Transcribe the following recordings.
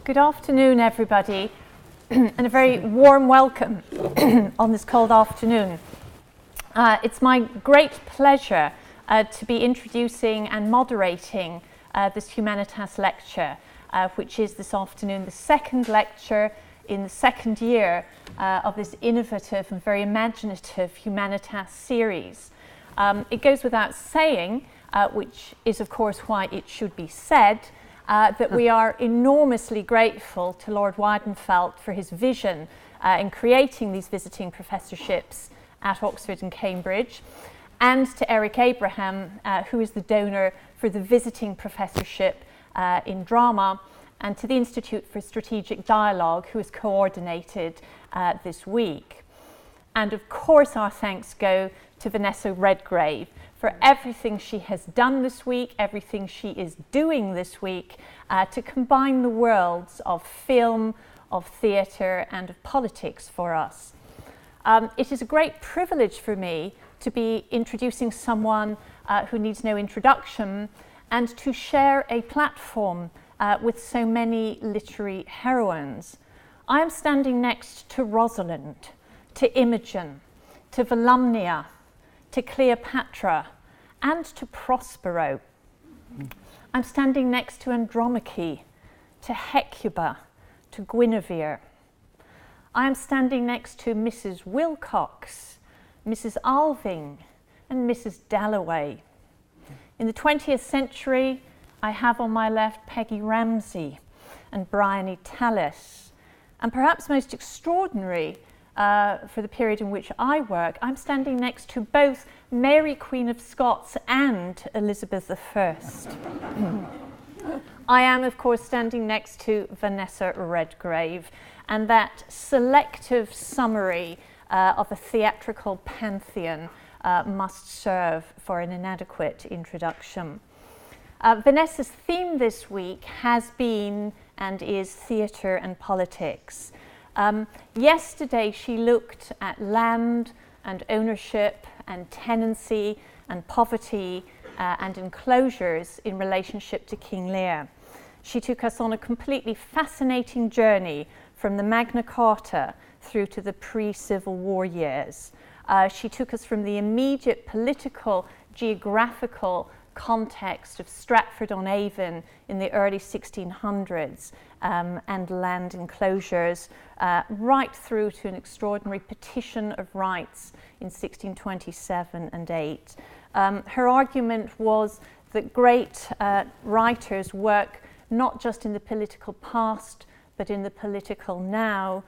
Good afternoon, everybody, and a very warm welcome on this cold afternoon. It's my great pleasure to be introducing and moderating this Humanitas lecture, which is this afternoon the second lecture in the second year of this innovative and very imaginative Humanitas series. It goes without saying, which is of course why it should be said, that we are enormously grateful to Lord Weidenfeld for his vision in creating these visiting professorships at Oxford and Cambridge, and to Eric Abraham, who is the donor for the visiting professorship in drama, and to the Institute for Strategic Dialogue, who has coordinated this week. And of course our thanks go to Vanessa Redgrave for everything she has done this week, everything she is doing this week to combine the worlds of film, of theatre and of politics for us. It is a great privilege for me to be introducing someone who needs no introduction and to share a platform with so many literary heroines. I am standing next to Rosalind, to Imogen, to Volumnia, to Cleopatra, and to Prospero. I'm standing next to Andromache, to Hecuba, to Guinevere. I am standing next to Mrs. Wilcox, Mrs. Alving, and Mrs. Dalloway. In the 20th century, I have on my left Peggy Ramsey and Bryony Tallis. And perhaps most extraordinary for the period in which I work, I'm standing next to both Mary Queen of Scots and Elizabeth I. I am, of course, standing next to Vanessa Redgrave, and that selective summary of a theatrical pantheon must serve for an inadequate introduction. Vanessa's theme this week has been and is theatre and politics. Yesterday she looked at land and ownership and tenancy and poverty and enclosures in relationship to King Lear. She took us on a completely fascinating journey from the Magna Carta through to the pre-Civil War years. She took us from the immediate political, geographical context of Stratford-on-Avon in the early 1600s and land enclosures right through to an extraordinary petition of rights in 1627 and 8. Her argument was that great writers work not just in the political past but in the political now,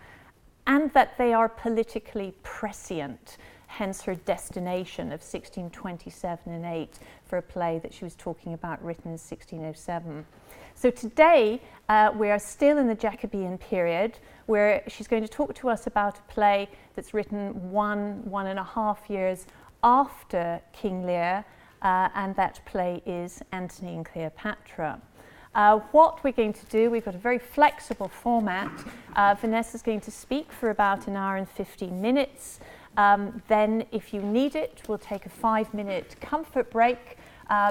and that they are politically prescient, hence her destination of 1627 and 8 for a play that she was talking about written in 1607. So today we are still in the Jacobean period, where she's going to talk to us about a play that's written one and a half years after King Lear, and that play is Antony and Cleopatra. What we're going to do, we've got a very flexible format. Vanessa's going to speak for about an hour and 15 minutes. Then, if you need it, we'll take a 5-minute comfort break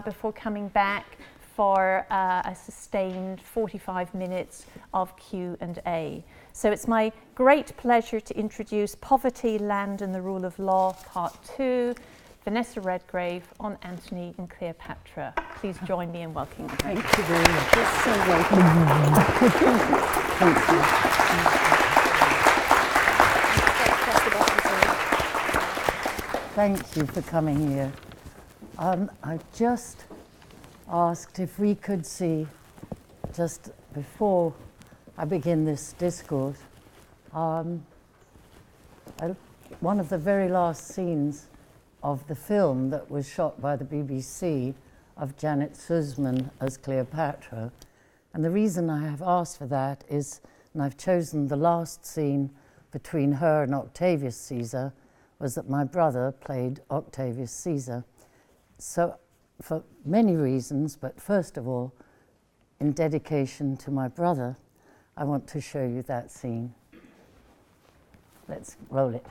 before coming back for a sustained 45 minutes of Q&A. So it's my great pleasure to introduce Poverty, Land and the Rule of Law, Part 2, Vanessa Redgrave on Antony and Cleopatra. Please join me in welcoming her. Thank you very much. It's so welcome. Thank you. Thank you for coming here. I just asked if we could see, just before I begin this discourse, one of the very last scenes of the film that was shot by the BBC of Janet Sussman as Cleopatra. And the reason I have asked for that is, and I've chosen the last scene between her and Octavius Caesar, was that my brother played Octavius Caesar. So for many reasons, but first of all, in dedication to my brother, I want to show you that scene. Let's roll it.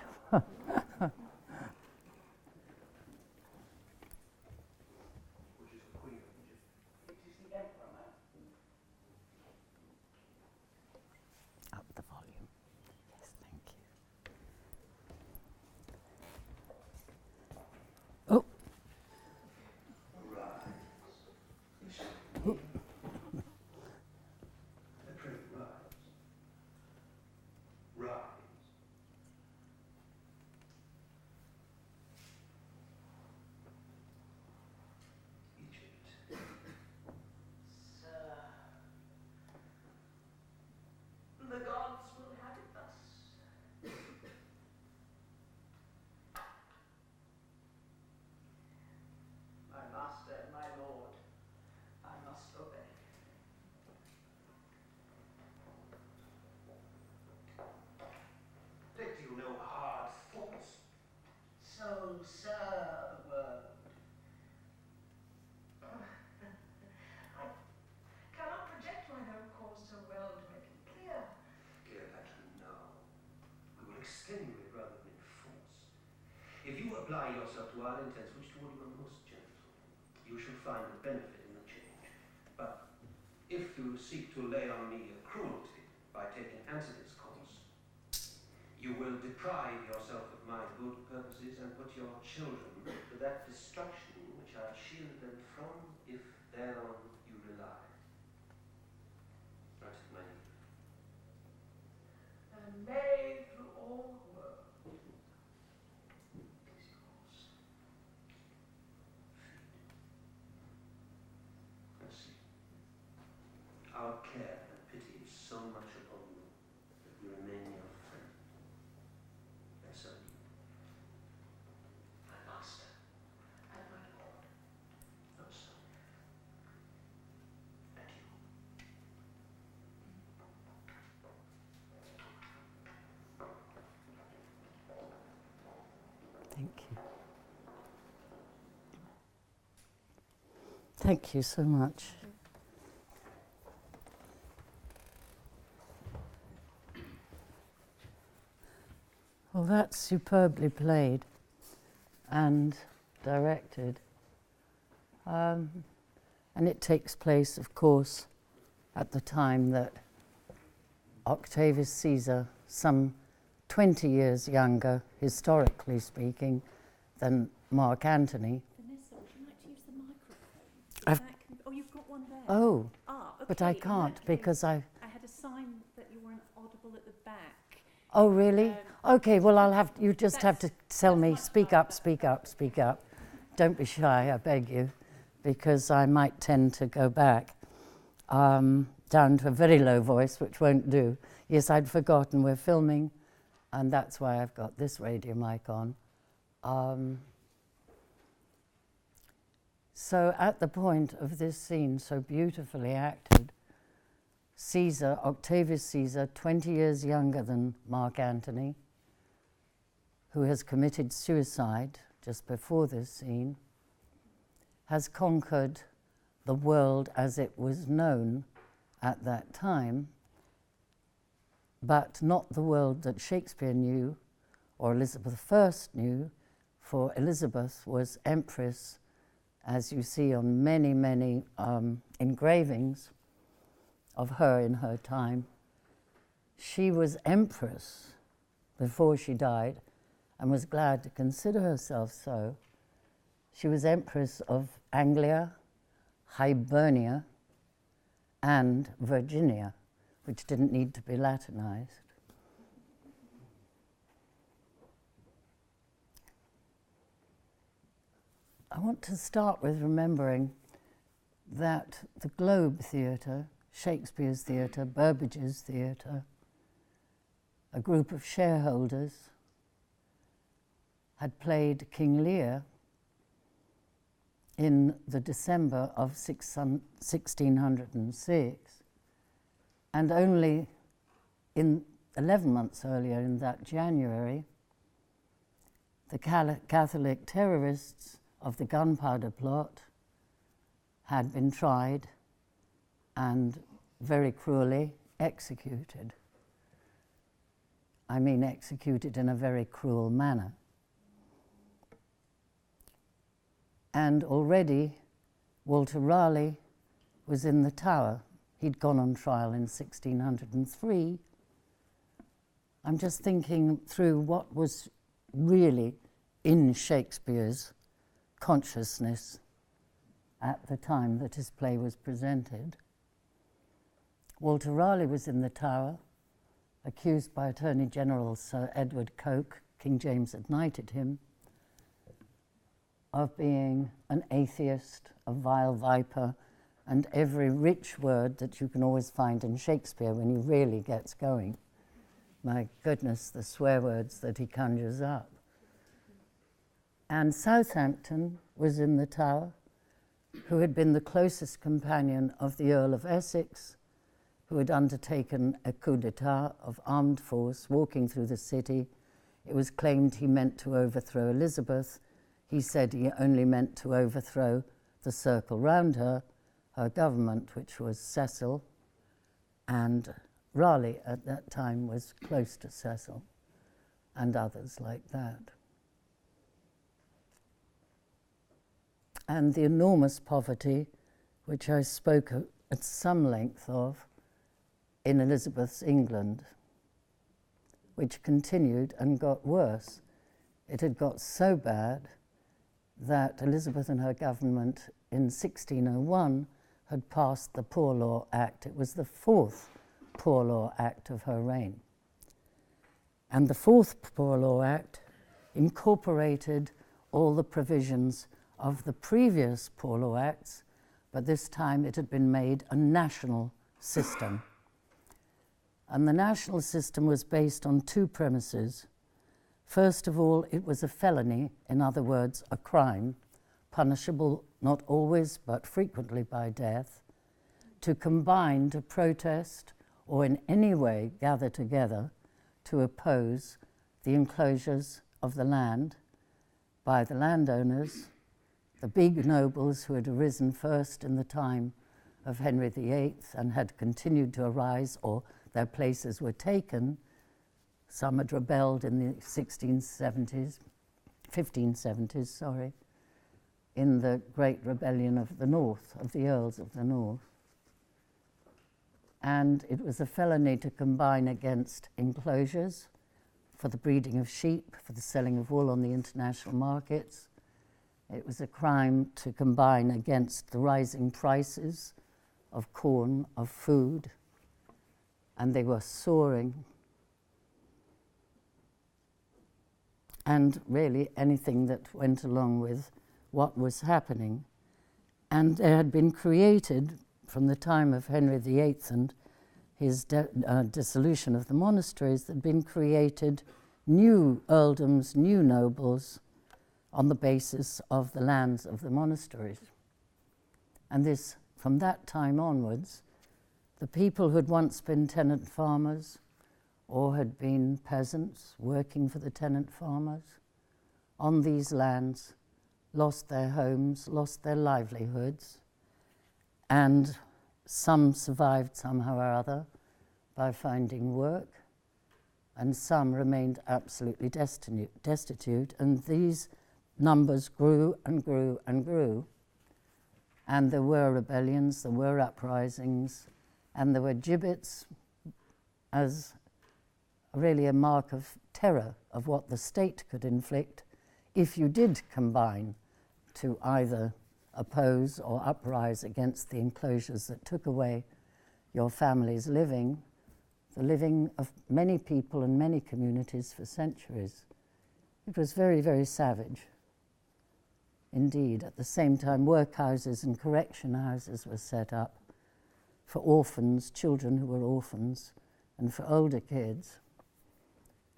so sad word. I cannot project my own cause so well to make it clear. Cleopatra, no. We will extenuate rather than enforce. If you apply yourself to our intents, which toward you are most gentle, you shall find a benefit in the change. But if you seek to lay on me a cruelty by taking Antony's course, you will deprive yourself of my good purposes and put your children to that destruction which I have shielded them from, if thereon you rely. Right at my knee. And may through all the world. It is yours. Feed. And see. Our care and pity is so much upon you that we remain your friend. And so you. My master and my lord. Not so. And you. Thank you. Thank you so much. Well, that's superbly played and directed. And it takes place, of course, at the time that Octavius Caesar, some 20 years younger, historically speaking, than Mark Antony. Vanessa, would you like to use the microphone? I've- Oh, you've got one there. Oh, Okay, but I in can't that because case, I... I had a sign that you weren't audible at the back. Oh, really? Okay, well, you just have to That's- tell that's me, much speak up, speak up, speak up. Don't be shy, I beg you, because I might tend to go back down to a very low voice, which won't do. Yes, I'd forgotten we're filming, and that's why I've got this radio mic on. So at the point of this scene, so beautifully acted, Caesar, Octavius Caesar, 20 years younger than Mark Antony, who has committed suicide just before this scene, has conquered the world as it was known at that time, but not the world that Shakespeare knew or Elizabeth I knew, for Elizabeth was empress, as you see on many, many engravings of her in her time. She was empress before she died and was glad to consider herself so. She was empress of Anglia, Hibernia, and Virginia, which didn't need to be Latinized. I want to start with remembering that the Globe Theatre, Shakespeare's theatre, Burbage's theatre, a group of shareholders had played King Lear in the December of 1606, and only in 11 months earlier, in that January, the Catholic terrorists of the Gunpowder Plot had been tried and very cruelly executed. I mean, executed in a very cruel manner. And already Walter Raleigh was in the Tower. He'd gone on trial in 1603. I'm just thinking through what was really in Shakespeare's consciousness at the time that his play was presented. Walter Raleigh was in the Tower, accused by Attorney General Sir Edward Coke, King James had knighted him, of being an atheist, a vile viper, and every rich word that you can always find in Shakespeare when he really gets going. My goodness, the swear words that he conjures up. And Southampton was in the Tower, who had been the closest companion of the Earl of Essex, who had undertaken a coup d'etat of armed force, walking through the city It was claimed he meant to overthrow Elizabeth. He said he only meant to overthrow the circle round her, her government, which was Cecil, and Raleigh at that time was close to Cecil, and others like that. And the enormous poverty, which I spoke at some length of in Elizabeth's England, which continued and got worse. It had got so bad that Elizabeth and her government in 1601 had passed the Poor Law Act. It was the fourth Poor Law Act of her reign. And the fourth Poor Law Act incorporated all the provisions of the previous Poor Law Acts, but this time it had been made a national system. And the national system was based on two premises. First of all, it was a felony, in other words, a crime, punishable not always but frequently by death, to combine, to protest, or in any way gather together to oppose the enclosures of the land by the landowners, the big nobles who had arisen first in the time of Henry VIII and had continued to arise, or their places were taken. Some had rebelled in the 1570s, in the Great Rebellion of the North, of the Earls of the North. And it was a felony to combine against enclosures for the breeding of sheep, for the selling of wool on the international markets. It was a crime to combine against the rising prices of corn, of food, and they were soaring. And really anything that went along with what was happening. And there had been created, from the time of Henry VIII and his dissolution of the monasteries, there had been created new earldoms, new nobles, on the basis of the lands of the monasteries. And this, from that time onwards, the people who had once been tenant farmers or had been peasants working for the tenant farmers on these lands lost their homes, lost their livelihoods, and some survived somehow or other by finding work, and some remained absolutely destitute, and these numbers grew and grew and grew. And there were rebellions, there were uprisings, and there were gibbets as really a mark of terror of what the state could inflict if you did combine to either oppose or uprise against the enclosures that took away your family's living, the living of many people and many communities for centuries. It was very, very savage. Indeed, at the same time, workhouses and correction houses were set up for orphans, children who were orphans, and for older kids.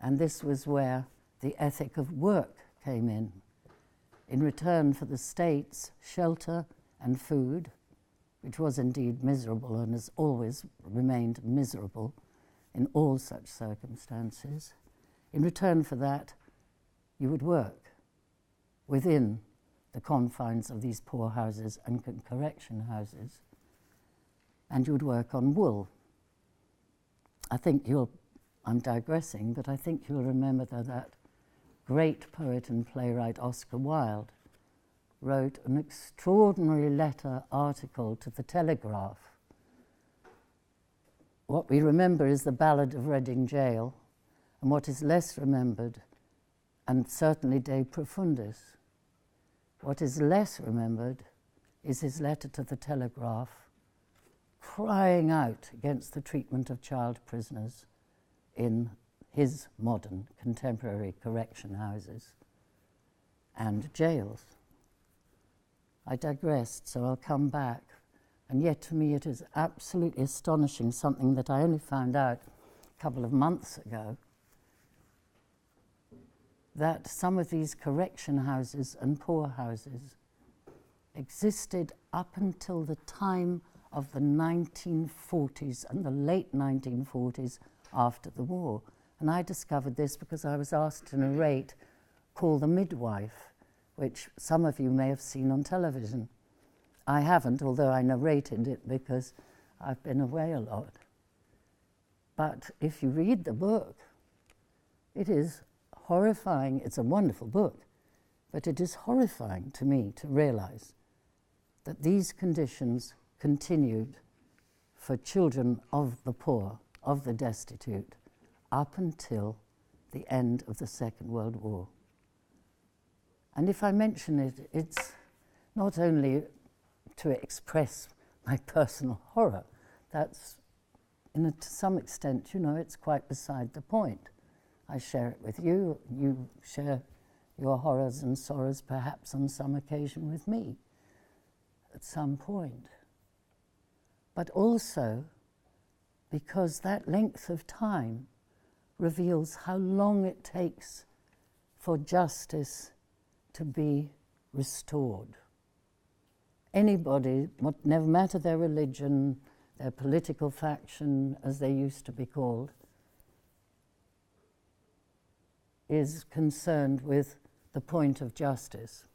And this was where the ethic of work came in return for the state's shelter and food, which was indeed miserable and has always remained miserable in all such circumstances. In return for that, you would work within the confines of these poor houses and correction houses, and you would work on wool. I'm digressing, but I think you'll remember that great poet and playwright Oscar Wilde wrote an extraordinary article to the Telegraph. What we remember is the Ballad of Reading Gaol, and what is less remembered, and certainly De Profundis, what is less remembered is his letter to the Telegraph, crying out against the treatment of child prisoners in his modern contemporary correction houses and jails. I digressed, so I'll come back. And yet to me it is absolutely astonishing, something that I only found out a couple of months ago, that some of these correction houses and poor houses existed up until the time of the 1940s and the late 1940s after the war. And I discovered this because I was asked to narrate called The Midwife, which some of you may have seen on television. I haven't, although I narrated it because I've been away a lot. But if you read the book, it is horrifying. It's a wonderful book, but it is horrifying to me to realize that these conditions continued for children of the poor, of the destitute, up until the end of the Second World War. And if I mention it, it's not only to express my personal horror. That's, to some extent, it's quite beside the point. I share it with you. You share your horrors and sorrows, perhaps on some occasion, with me at some point. But also because that length of time reveals how long it takes for justice to be restored. Anybody, no matter their religion, their political faction, as they used to be called, is concerned with the point of justice.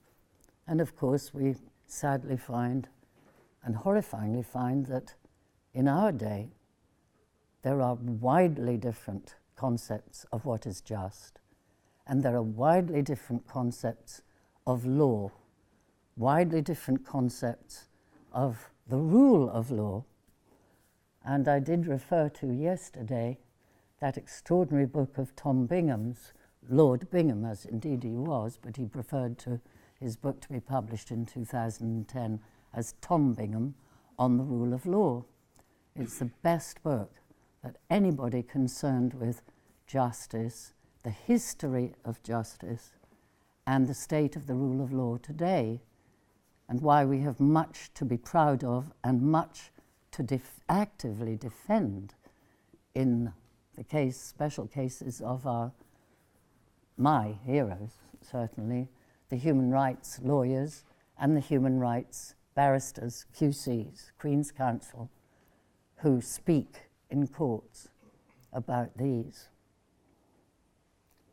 And of course, we sadly find, and horrifyingly find, that in our day, there are widely different concepts of what is just, and there are widely different concepts of law, widely different concepts of the rule of law. And I did refer to yesterday that extraordinary book of Tom Bingham's, Lord Bingham, as indeed he was, but he preferred his book to be published in 2010 as Tom Bingham on the Rule of Law. It's the best book that anybody concerned with justice, the history of justice, and the state of the rule of law today, and why we have much to be proud of and much to actively defend in the special cases of my heroes, certainly, the human rights lawyers and the human rights barristers, QCs, Queen's Counsel, who speak in courts about these.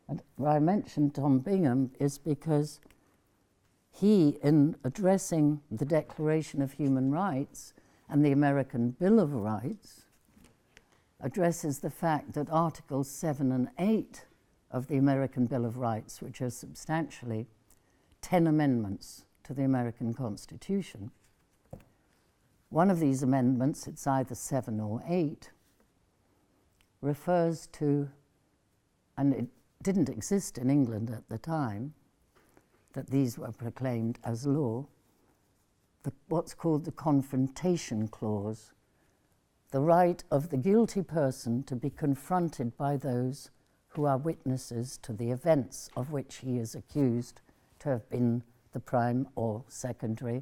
And why I mentioned Tom Bingham is because he, in addressing the Declaration of Human Rights and the American Bill of Rights, addresses the fact that Articles 7 and 8 of the American Bill of Rights, which are substantially 10 amendments to the American Constitution, one of these amendments, it's either 7 or 8, refers to, and it didn't exist in England at the time, that these were proclaimed as law, what's called the Confrontation Clause, the right of the guilty person to be confronted by those who are witnesses to the events of which he is accused to have been the prime or secondary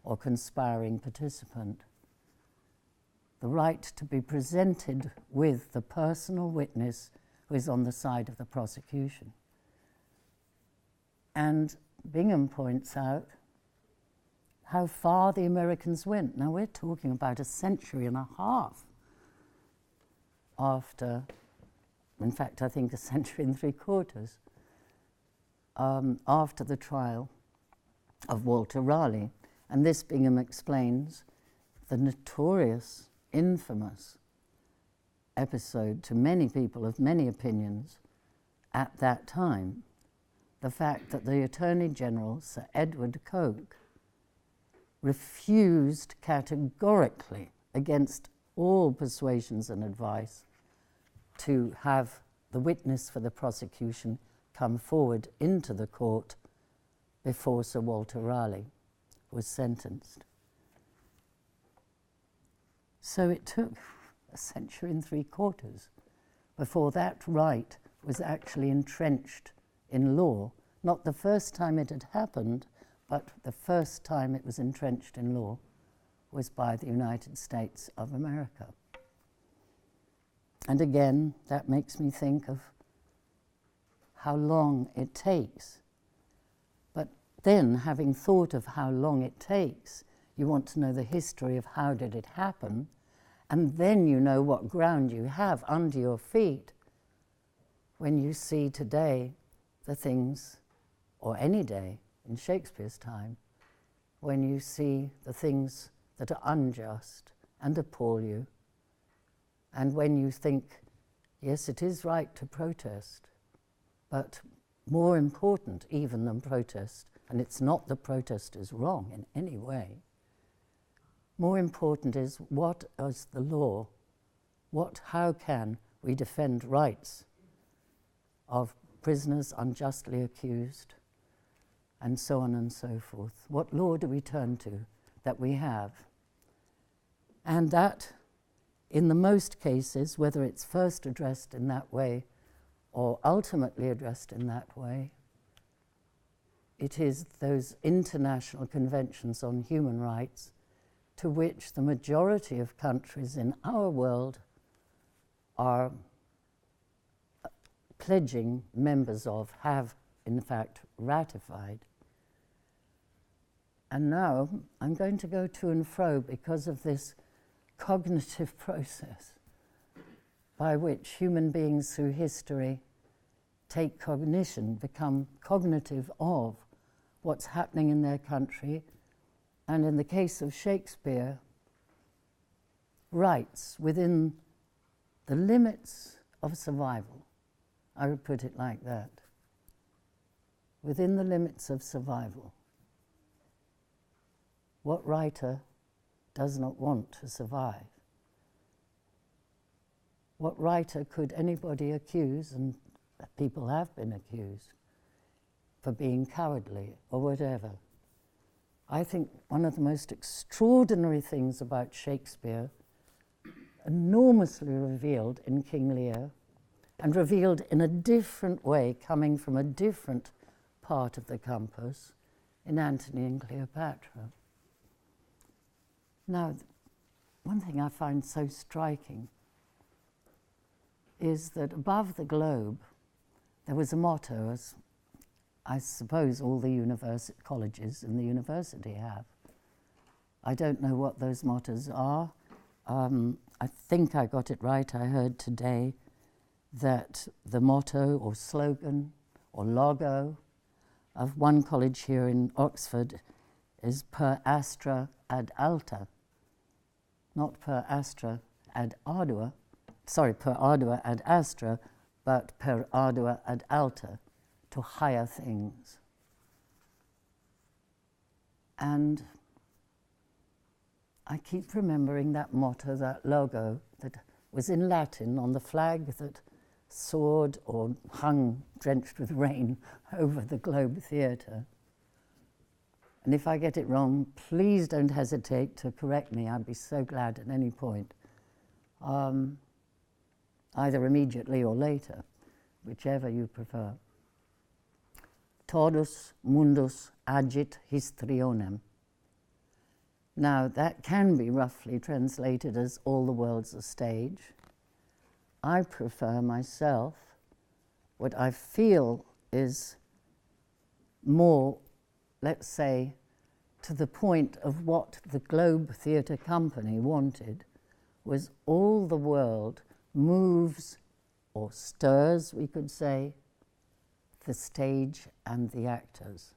or conspiring participant. The right to be presented with the personal witness who is on the side of the prosecution. And Bingham points out how far the Americans went. Now, we're talking about a century and a half after, in fact, I think a century and 3/4, after the trial of Walter Raleigh. And this, Bingham explains, the notorious, infamous episode to many people of many opinions at that time, the fact that the Attorney General, Sir Edward Coke, refused categorically, against all persuasions and advice, to have the witness for the prosecution come forward into the court before Sir Walter Raleigh was sentenced. So it took a century and 3/4 before that right was actually entrenched in law. Not the first time it had happened, but the first time it was entrenched in law was by the United States of America. And again, that makes me think of how long it takes. But then, having thought of how long it takes, you want to know the history of how did it happen, and then you know what ground you have under your feet when you see today the things, or any day in Shakespeare's time, when you see the things that are unjust and appall you, and when you think, yes, it is right to protest, but more important even than protest, and it's not the protest is wrong in any way, more important is what is the law, how can we defend rights of prisoners unjustly accused, and so on and so forth. What law do we turn to that we have? And that, in the most cases, whether it's first addressed in that way or ultimately addressed in that way, it is those international conventions on human rights to which the majority of countries in our world are pledging members of, have in fact ratified. And now I'm going to go to and fro because of this cognitive process by which human beings through history take cognition, become cognitive of what's happening in their country, and in the case of Shakespeare, rights within the limits of survival. I would put it like that. Within the limits of survival. What writer does not want to survive? What writer could anybody accuse, and people have been accused, for being cowardly or whatever? I think one of the most extraordinary things about Shakespeare, enormously revealed in King Lear, and revealed in a different way, coming from a different part of the compass, in Antony and Cleopatra. Now, one thing I find so striking is that above the globe there was a motto, as I suppose all the colleges in the university have. I don't know what those mottos are. I think I got it right. I heard today that the motto or slogan or logo of one college here in Oxford is per astra ad alta, not per astra ad ardua, per ardua ad astra, but per ardua ad alta, to higher things. And I keep remembering that motto, that logo that was in Latin on the flag that soared or hung drenched with rain over the Globe Theatre. And if I get it wrong, please don't hesitate to correct me. I'd be so glad at any point, either immediately or later, whichever you prefer. Todos mundus agit histrionem. Now, that can be roughly translated as all the world's a stage. I prefer myself, what I feel is more, let's say, to the point of what the Globe Theatre Company wanted, was all the world moves or stirs, we could say, the stage and the actors.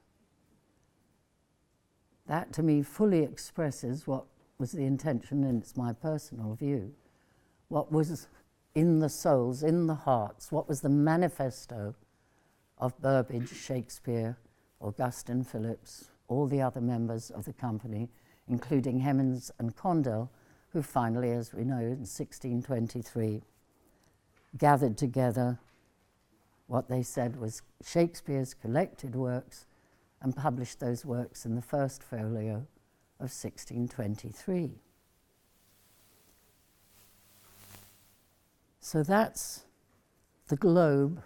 That to me fully expresses what was the intention, and it's my personal view, what was in the souls, in the hearts, what was the manifesto of Burbage, Shakespeare, Augustine Phillips, all the other members of the company, including Hemmings and Condell, who finally, as we know, in 1623, gathered together what they said was Shakespeare's collected works and published those works in the first folio of 1623. So that's the globe,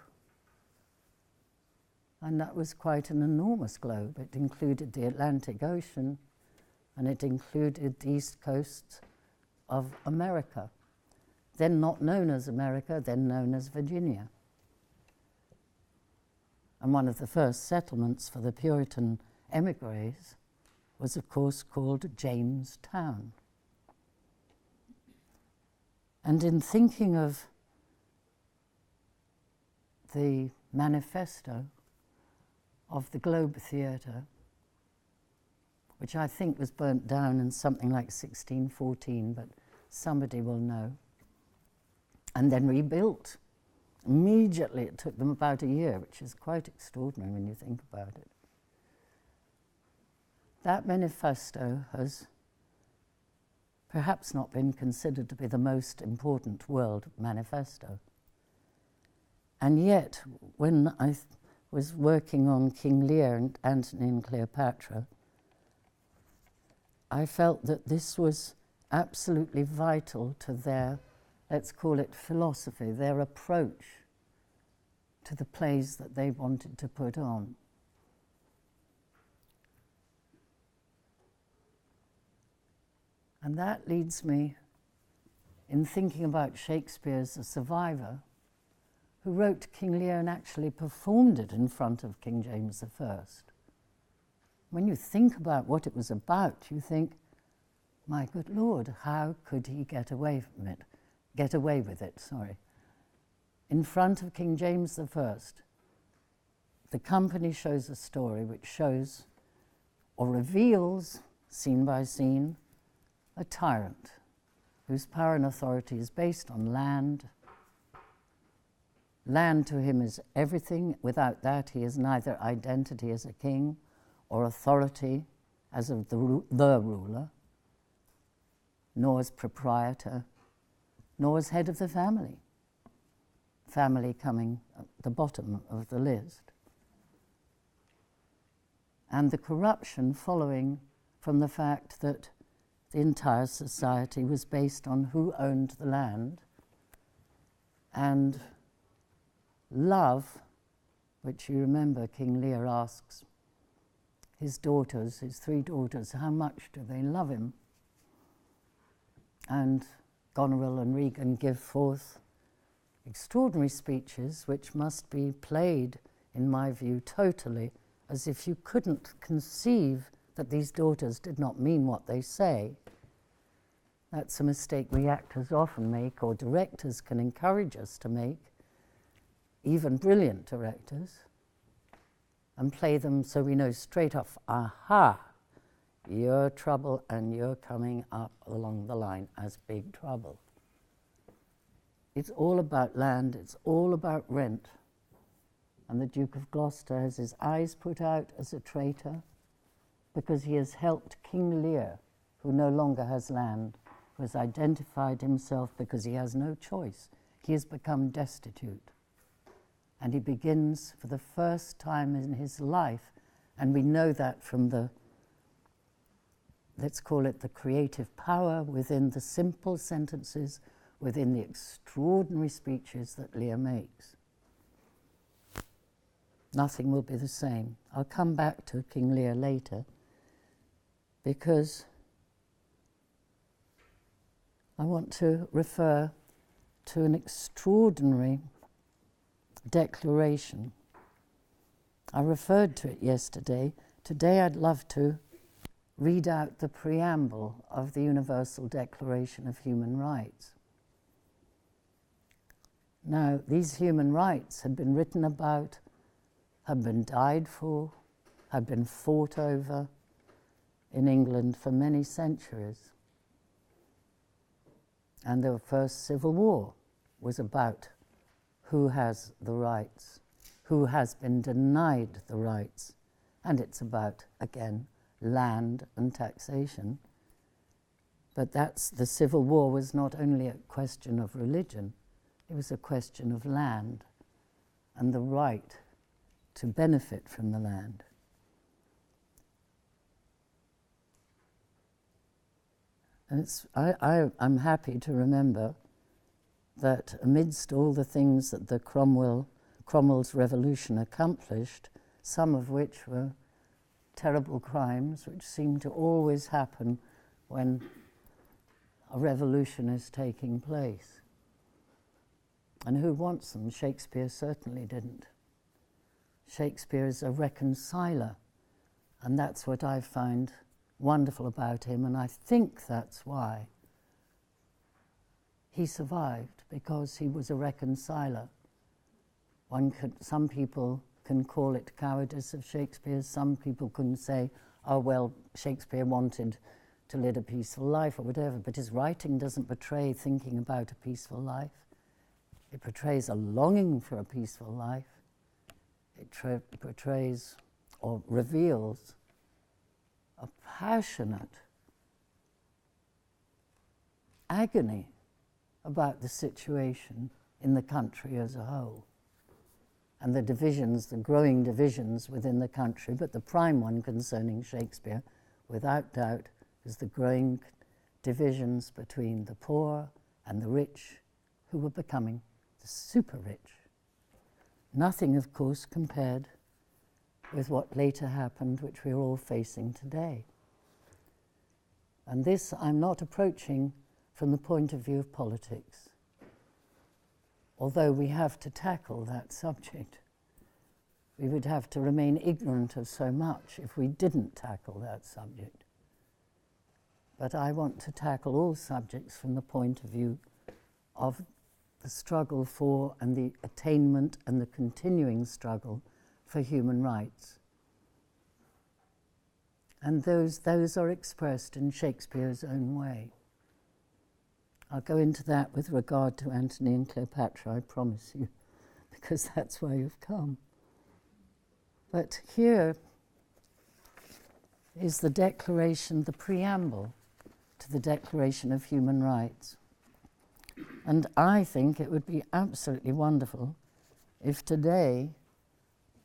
and that was quite an enormous globe. It included the Atlantic Ocean, and it included the east coast of America, then not known as America, then known as Virginia. And one of the first settlements for the Puritan emigres was, of course, called Jamestown. And in thinking of the manifesto of the Globe Theatre, which I think was burnt down in something like 1614, but somebody will know, and then rebuilt. Immediately, it took them about a year, which is quite extraordinary when you think about it. That manifesto has perhaps not been considered to be the most important world manifesto. And yet, when I was working on King Lear and Antony and Cleopatra, I felt that this was absolutely vital to their, let's call it philosophy, their approach to the plays that they wanted to put on. And that leads me in thinking about Shakespeare as a survivor who wrote King Lear and actually performed it in front of King James I. When you think about what it was about, you think, my good Lord, how could he get away with it, in front of King James I. The company shows a story which shows or reveals, scene by scene, a tyrant whose power and authority is based on land. Land to him is everything. Without that, he has neither identity as a king or authority as of the ruler, nor as proprietor, nor as head of the family. Family coming at the bottom of the list. And the corruption following from the fact that the entire society was based on who owned the land, and love, which you remember King Lear asks his daughters, his 3 daughters, how much do they love him? And Goneril and Regan give forth extraordinary speeches which must be played, in my view, totally as if you couldn't conceive that these daughters did not mean what they say. That's a mistake we actors often make, or directors can encourage us to make, even brilliant directors, and play them so we know straight off, aha, you're trouble and you're coming up along the line as big trouble. It's all about land, it's all about rent. And the Duke of Gloucester has his eyes put out as a traitor because he has helped King Lear, who no longer has land, who has identified himself because he has no choice. He has become destitute. And he begins for the first time in his life, and we know that from the, let's call it the creative power within the simple sentences, within the extraordinary speeches that Lear makes. Nothing will be the same. I'll come back to King Lear later, because I want to refer to an extraordinary declaration. I referred to it yesterday. Today I'd love to read out the preamble of the Universal Declaration of Human Rights. Now, these human rights had been written about, had been died for, had been fought over in England for many centuries. And the first civil war was about who has the rights, who has been denied the rights. And it's about, again, land and taxation. But the Civil War was not only a question of religion, it was a question of land and the right to benefit from the land. And I'm happy to remember that amidst all the things that the Cromwell's revolution accomplished, some of which were terrible crimes, which seem to always happen when a revolution is taking place. And who wants them? Shakespeare certainly didn't. Shakespeare is a reconciler, and that's what I find wonderful about him, and I think that's why he survived, because he was a reconciler. Some people can call it cowardice of Shakespeare. Some people can say, oh, well, Shakespeare wanted to lead a peaceful life or whatever, but his writing doesn't portray thinking about a peaceful life. It portrays a longing for a peaceful life. It portrays or reveals a passionate agony about the situation in the country as a whole, and the divisions, the growing divisions within the country. But the prime one concerning Shakespeare, without doubt, is the growing divisions between the poor and the rich, who were becoming the super rich. Nothing, of course, compared with what later happened, which we're all facing today. And this I'm not approaching from the point of view of politics, although we have to tackle that subject. We would have to remain ignorant of so much if we didn't tackle that subject. But I want to tackle all subjects from the point of view of the struggle for and the attainment and the continuing struggle for human rights. And those are expressed in Shakespeare's own way. I'll go into that with regard to Antony and Cleopatra, I promise you, because that's why you've come. But here is the declaration, the preamble to the Declaration of Human Rights. And I think it would be absolutely wonderful if today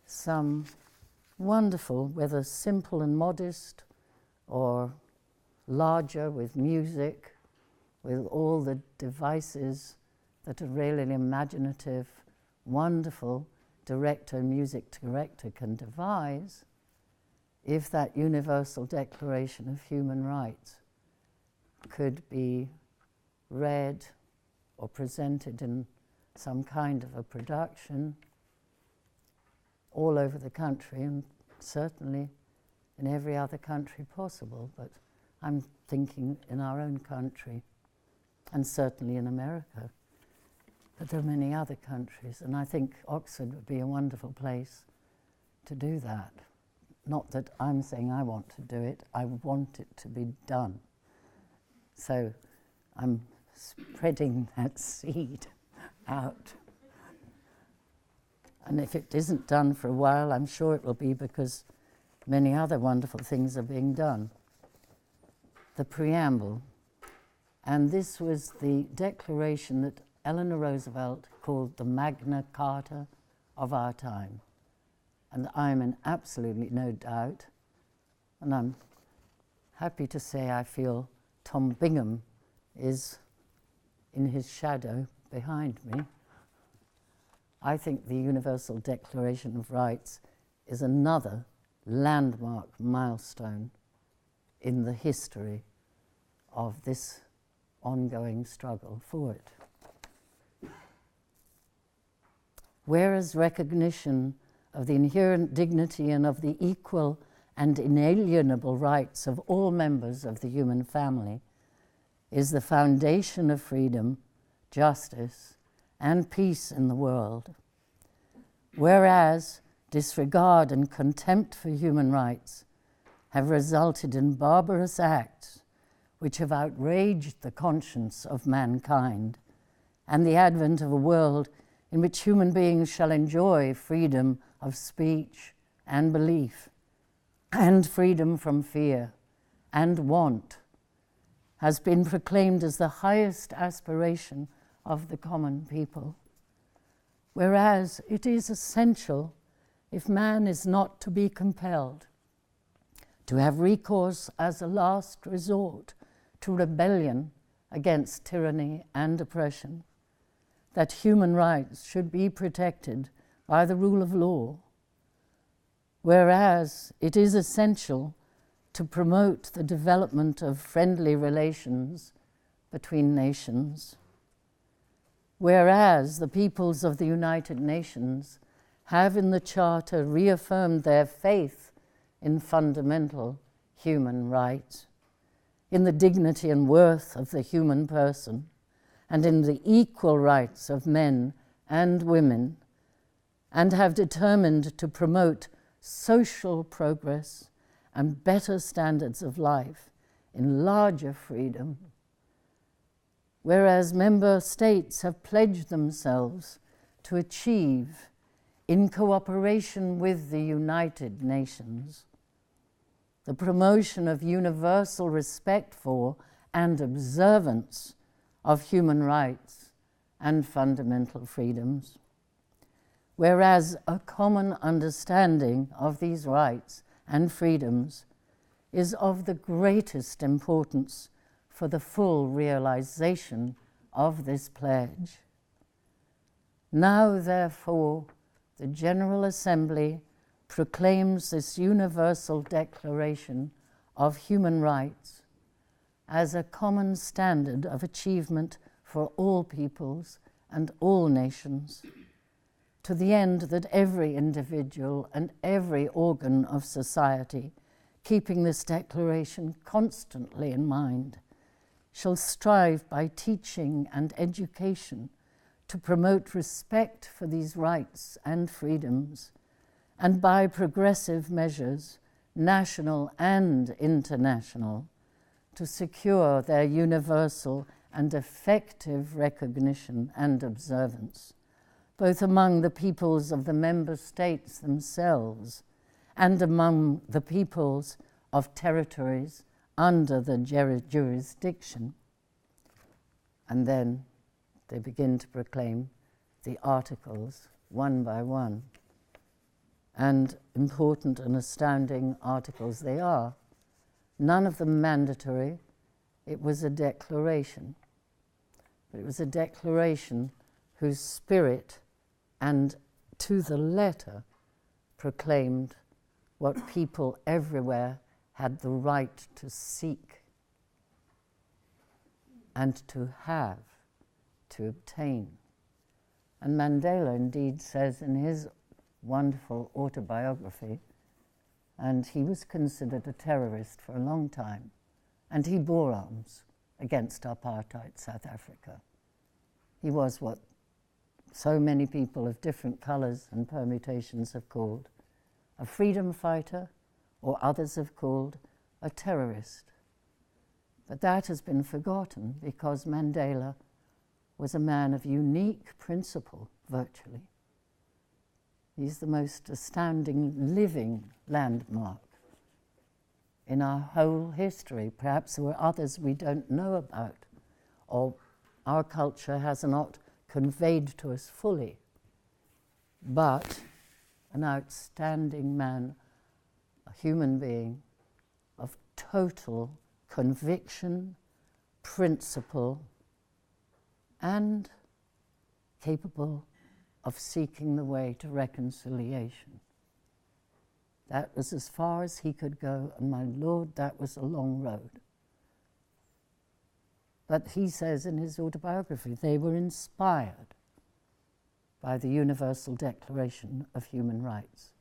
some wonderful, whether simple and modest or larger with music, with all the devices that a really imaginative, wonderful music director can devise, if that Universal Declaration of Human Rights could be read or presented in some kind of a production all over the country, and certainly in every other country possible, but I'm thinking in our own country, and certainly in America. But there are many other countries, and I think Oxford would be a wonderful place to do that. Not that I'm saying I want to do it, I want it to be done. So I'm spreading that seed out. And if it isn't done for a while, I'm sure it will be, because many other wonderful things are being done. The preamble. And this was the declaration that Eleanor Roosevelt called the Magna Carta of our time. And I'm in absolutely no doubt, and I'm happy to say I feel Tom Bingham is in his shadow behind me. I think the Universal Declaration of Rights is another landmark milestone in the history of this ongoing struggle for it. Whereas recognition of the inherent dignity and of the equal and inalienable rights of all members of the human family is the foundation of freedom, justice, and peace in the world. Whereas disregard and contempt for human rights have resulted in barbarous acts which have outraged the conscience of mankind, and the advent of a world in which human beings shall enjoy freedom of speech and belief, and freedom from fear and want, has been proclaimed as the highest aspiration of the common people. Whereas it is essential, if man is not to be compelled, to have recourse as a last resort to rebellion against tyranny and oppression, that human rights should be protected by the rule of law. Whereas it is essential to promote the development of friendly relations between nations. Whereas the peoples of the United Nations have in the Charter reaffirmed their faith in fundamental human rights, in the dignity and worth of the human person, and in the equal rights of men and women, and have determined to promote social progress and better standards of life in larger freedom, whereas member states have pledged themselves to achieve, in cooperation with the United Nations, the promotion of universal respect for and observance of human rights and fundamental freedoms, whereas a common understanding of these rights and freedoms is of the greatest importance for the full realization of this pledge. Now, therefore, the General Assembly proclaims this Universal Declaration of Human Rights as a common standard of achievement for all peoples and all nations, to the end that every individual and every organ of society, keeping this declaration constantly in mind, shall strive by teaching and education to promote respect for these rights and freedoms, and by progressive measures, national and international, to secure their universal and effective recognition and observance, both among the peoples of the member states themselves and among the peoples of territories under the jurisdiction. And then they begin to proclaim the articles one by one. And important and astounding articles they are. None of them mandatory. It was a declaration. But it was a declaration whose spirit and to the letter proclaimed what people everywhere had the right to seek and to have, to obtain. And Mandela indeed says in his wonderful autobiography, and he was considered a terrorist for a long time, and he bore arms against apartheid South Africa. He was what so many people of different colours and permutations have called a freedom fighter, or others have called a terrorist. But that has been forgotten because Mandela was a man of unique principle, virtually. He's the most astounding living landmark in our whole history. Perhaps there were others we don't know about, or our culture has not conveyed to us fully. But an outstanding man, a human being of total conviction, principle, and capable of seeking the way to reconciliation. That was as far as he could go, and my Lord, that was a long road. But he says in his autobiography, they were inspired by the Universal Declaration of Human Rights.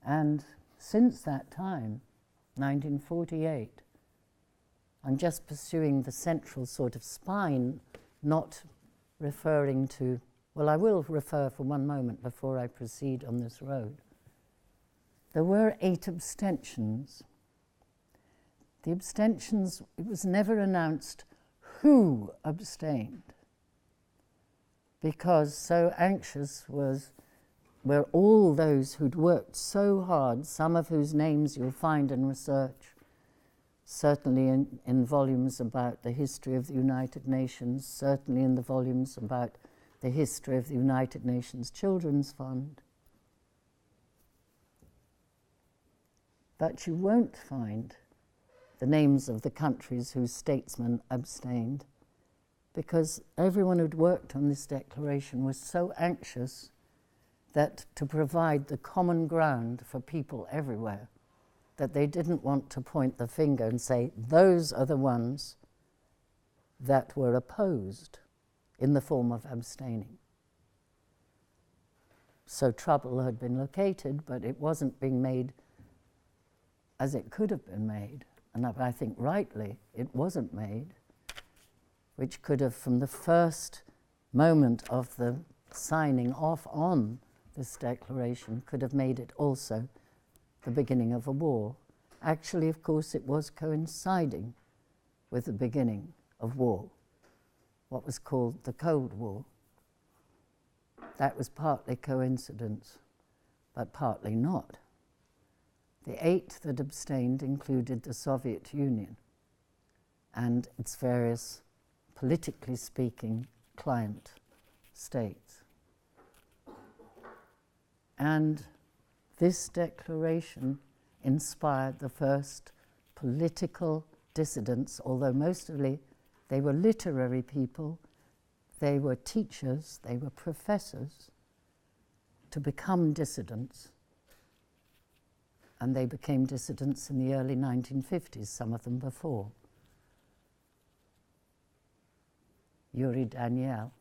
And since that time, 1948, I'm just pursuing the central sort of spine, not referring to, well, I will refer for one moment before I proceed on this road. There were 8 abstentions. The abstentions, it was never announced who abstained, because so anxious were all those who'd worked so hard, some of whose names you'll find in research, certainly in volumes about the history of the United Nations, certainly in the volumes about the history of the United Nations Children's Fund. But you won't find the names of the countries whose statesmen abstained, because everyone who'd worked on this declaration was so anxious that to provide the common ground for people everywhere, that they didn't want to point the finger and say, those are the ones that were opposed in the form of abstaining. So trouble had been located, but it wasn't being made as it could have been made. And I think rightly it wasn't made, which could have, from the first moment of the signing off on this declaration could have made it also the beginning of a war. Actually, of course, it was coinciding with the beginning of war, what was called the Cold War. That was partly coincidence, but partly not. The 8 that abstained included the Soviet Union and its various, politically speaking, client states. And this declaration inspired the first political dissidents, although mostly they were literary people, they were teachers, they were professors, to become dissidents. And they became dissidents in the early 1950s, some of them before. Yuri Daniel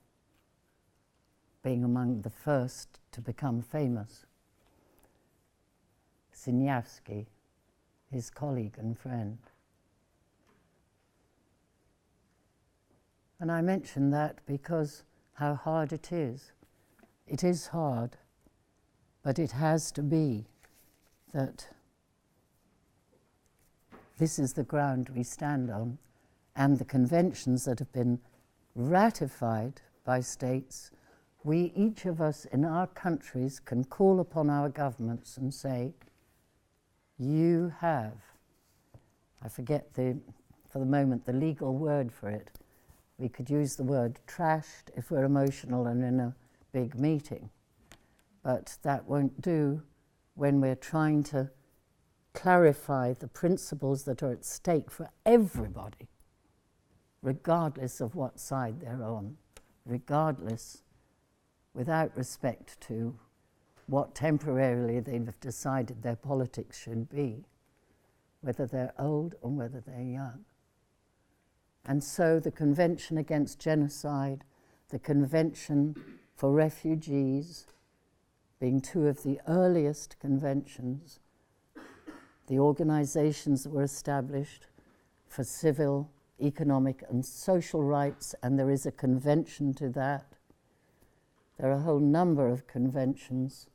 being among the first to become famous. Sinyavsky, his colleague and friend. And I mention that because how hard it is. It is hard, but it has to be that this is the ground we stand on, and the conventions that have been ratified by states, we, each of us in our countries, can call upon our governments and say, you have, I forget for the moment the legal word for it, we could use the word trashed if we're emotional and in a big meeting, but that won't do when we're trying to clarify the principles that are at stake for everybody, regardless of what side they're on, regardless, without respect to what temporarily they've decided their politics should be, whether they're old or whether they're young. And so the Convention Against Genocide, the Convention for Refugees, being 2 of the earliest conventions, the organizations that were established for civil, economic and social rights, and there is a convention to that. There are a whole number of conventions,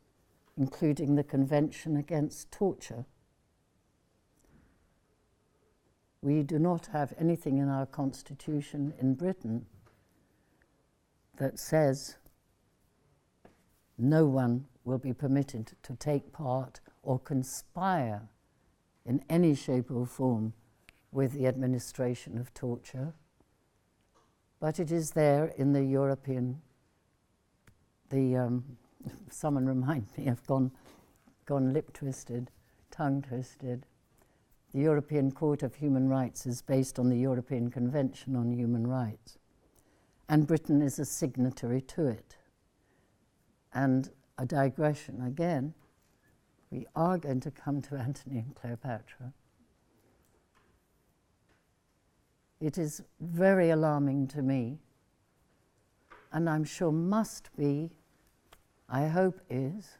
including the Convention Against Torture. We do not have anything in our constitution in Britain that says no one will be permitted to take part or conspire in any shape or form with the administration of torture. But it is there in the European, someone remind me, I've gone lip-twisted, tongue-twisted. The European Court of Human Rights is based on the European Convention on Human Rights, and Britain is a signatory to it. And a digression again, we are going to come to Antony and Cleopatra. It is very alarming to me, and I'm sure must be, I hope is,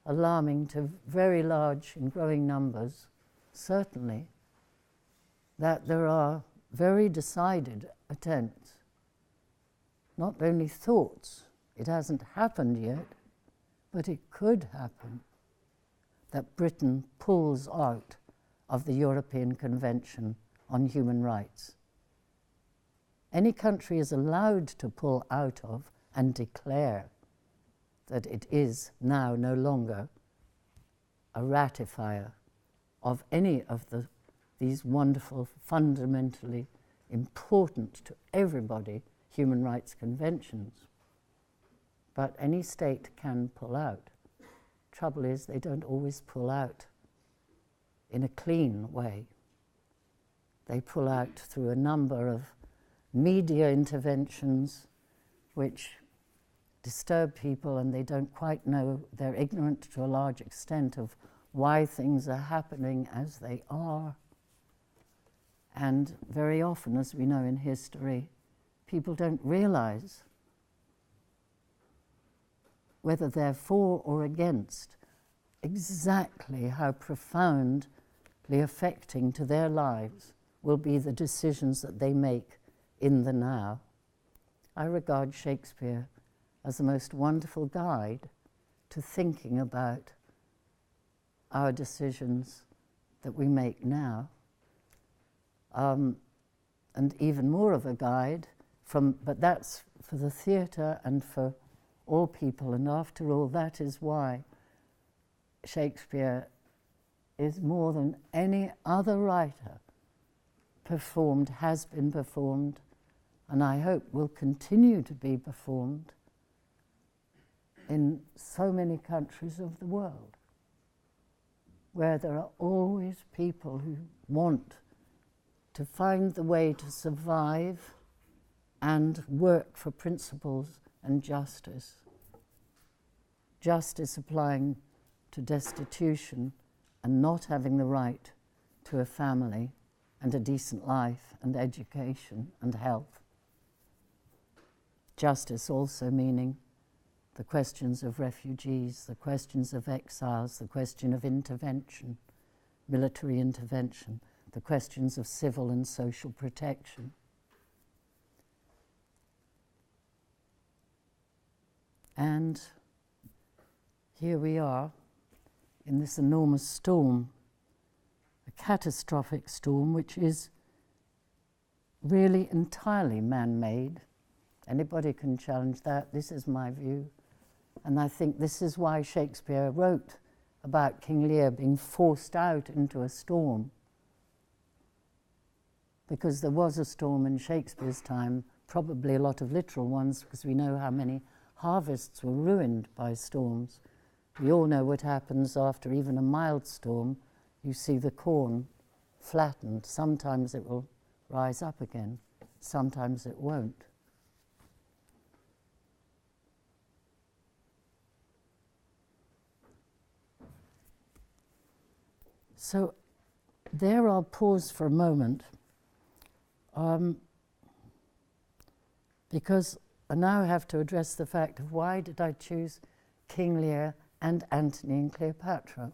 alarming to very large and growing numbers, certainly, that there are very decided attempts, not only thoughts, it hasn't happened yet, but it could happen, that Britain pulls out of the European Convention on Human Rights. Any country is allowed to pull out of and declare that it is now no longer a ratifier of any of these wonderful, fundamentally important to everybody human rights conventions. But any state can pull out. Trouble is, they don't always pull out in a clean way. They pull out through a number of media interventions which disturb people, and they don't quite know, they're ignorant to a large extent of why things are happening as they are. And very often, as we know in history, people don't realize whether they're for or against exactly how profoundly affecting to their lives will be the decisions that they make in the now. I regard Shakespeare as the most wonderful guide to thinking about our decisions that we make now, and even more of a guide but that's for the theatre and for all people, and after all, that is why Shakespeare is more than any other writer has been performed, and I hope will continue to be performed in so many countries of the world, where there are always people who want to find the way to survive and work for principles and justice. Justice applying to destitution and not having the right to a family and a decent life and education and health. Justice also meaning the questions of refugees, the questions of exiles, the question of intervention, military intervention, the questions of civil and social protection. And here we are in this enormous storm, a catastrophic storm which is really entirely man-made. Anybody can challenge that. This is my view. And I think this is why Shakespeare wrote about King Lear being forced out into a storm. Because there was a storm in Shakespeare's time, probably a lot of literal ones, because we know how many harvests were ruined by storms. We all know what happens after even a mild storm. You see the corn flattened. Sometimes it will rise up again, sometimes it won't. So there I'll pause for a moment, because I now have to address the fact of why did I choose King Lear and Antony and Cleopatra.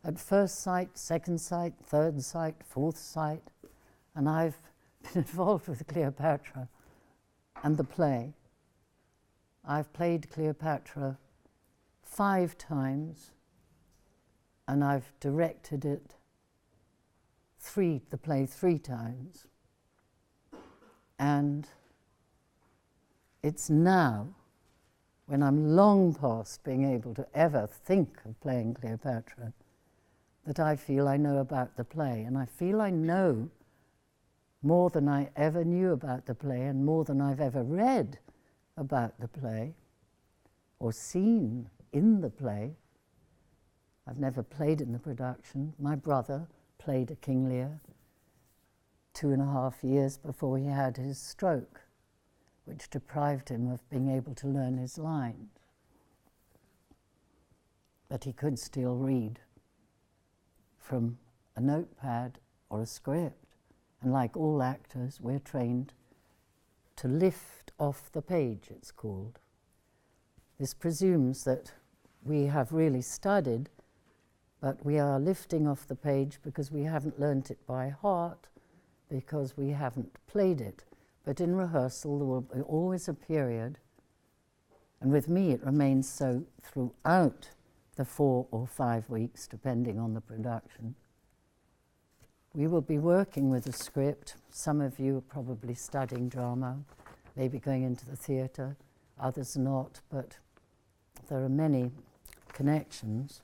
At first sight, second sight, third sight, fourth sight, and I've been involved with Cleopatra and the play. I've played Cleopatra 5 times, and I've directed it the play 3 times. And it's now, when I'm long past being able to ever think of playing Cleopatra, that I feel I know about the play. And I feel I know more than I ever knew about the play and more than I've ever read about the play or seen in the play. I've never played in the production. My brother played a King Lear 2.5 years before he had his stroke, which deprived him of being able to learn his lines. But he could still read from a notepad or a script. And like all actors, we're trained to lift off the page, it's called. This presumes that we have really studied, but we are lifting off the page because we haven't learnt it by heart, because we haven't played it. But in rehearsal, there will be always a period, and with me it remains so throughout the 4 or 5 weeks, depending on the production. We will be working with a script. Some of you are probably studying drama, maybe going into the theatre, others not, but there are many connections.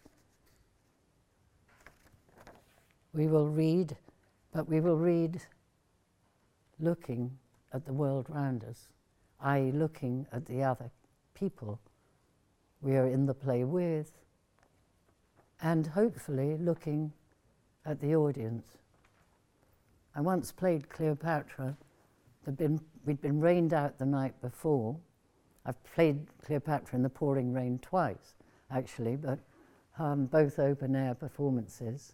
We will read, but we will read looking at the world round us, i.e. looking at the other people we are in the play with, and hopefully looking at the audience. I once played Cleopatra. We'd been rained out the night before. I've played Cleopatra in the pouring rain twice, actually, but both open-air performances.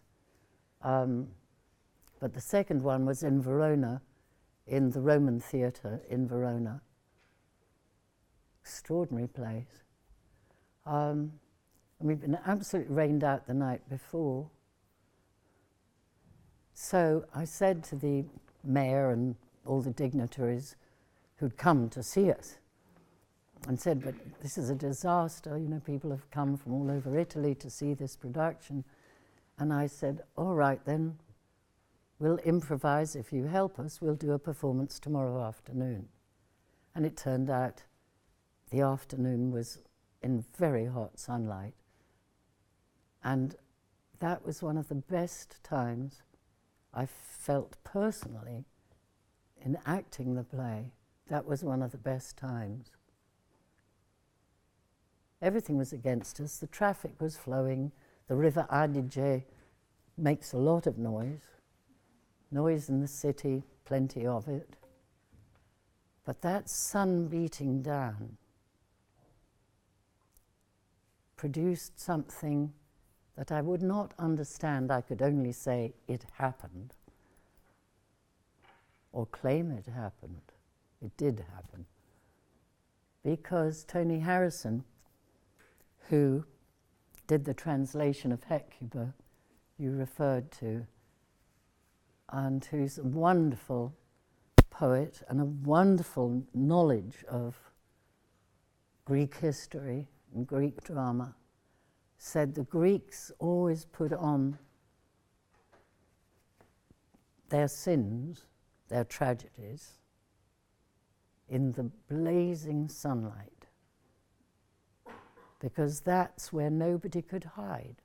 But the second one was in Verona, in the Roman Theatre in Verona. Extraordinary place. And we've been absolutely rained out the night before. So I said to the mayor and all the dignitaries who'd come to see us, and said, but this is a disaster, you know, people have come from all over Italy to see this production. And I said, all right then, we'll improvise. If you help us, we'll do a performance tomorrow afternoon. And it turned out the afternoon was in very hot sunlight. And that was one of the best times I felt personally in acting the play. That was one of the best times. Everything was against us. The traffic was flowing. The River Adige makes a lot of noise. Noise in the city, plenty of it. But that sun beating down produced something that I would not understand. I could only say it happened or claim it happened. It did happen. Because Tony Harrison, who did the translation of Hecuba you referred to, and who's a wonderful poet and a wonderful knowledge of Greek history and Greek drama, said the Greeks always put on their sins, their tragedies, in the blazing sunlight, because that's where nobody could hide.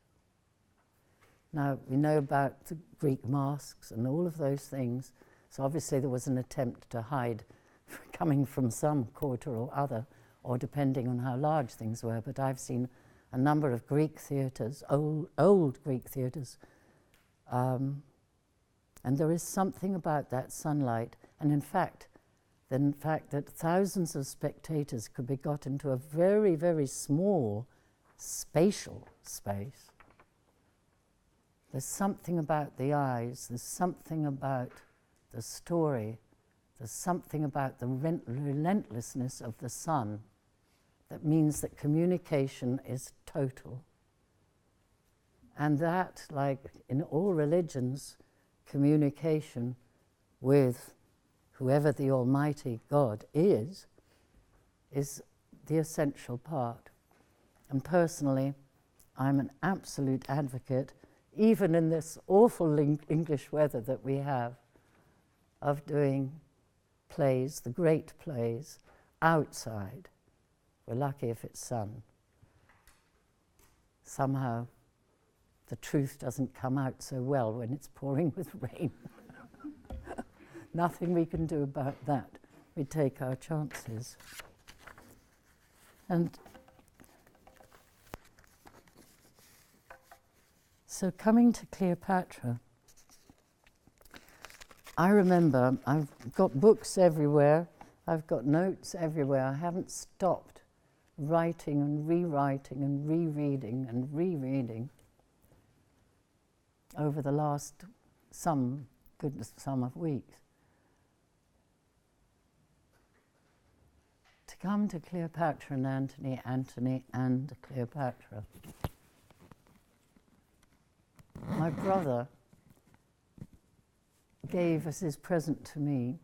Now, we know about the Greek masks and all of those things, so obviously there was an attempt to hide coming from some quarter or other, or depending on how large things were, but I've seen a number of Greek theatres, old Greek theatres, and there is something about that sunlight, and in fact, that thousands of spectators could be got into a very, very small spatial space. There's something about the eyes, there's something about the story, there's something about the relentlessness of the sun that means that communication is total. And that, like in all religions, communication with whoever the Almighty God is the essential part. And personally, I'm an absolute advocate, even in this awful English weather that we have, of doing plays, the great plays, outside. We're lucky if it's sun. Somehow the truth doesn't come out so well when it's pouring with rain. Nothing we can do about that. We take our chances. And so coming to Cleopatra, I remember I've got books everywhere, I've got notes everywhere. I haven't stopped writing and rewriting and rereading and rereading over the last some of weeks. To come to Cleopatra and Antony, Antony and Cleopatra. My brother gave as his present to me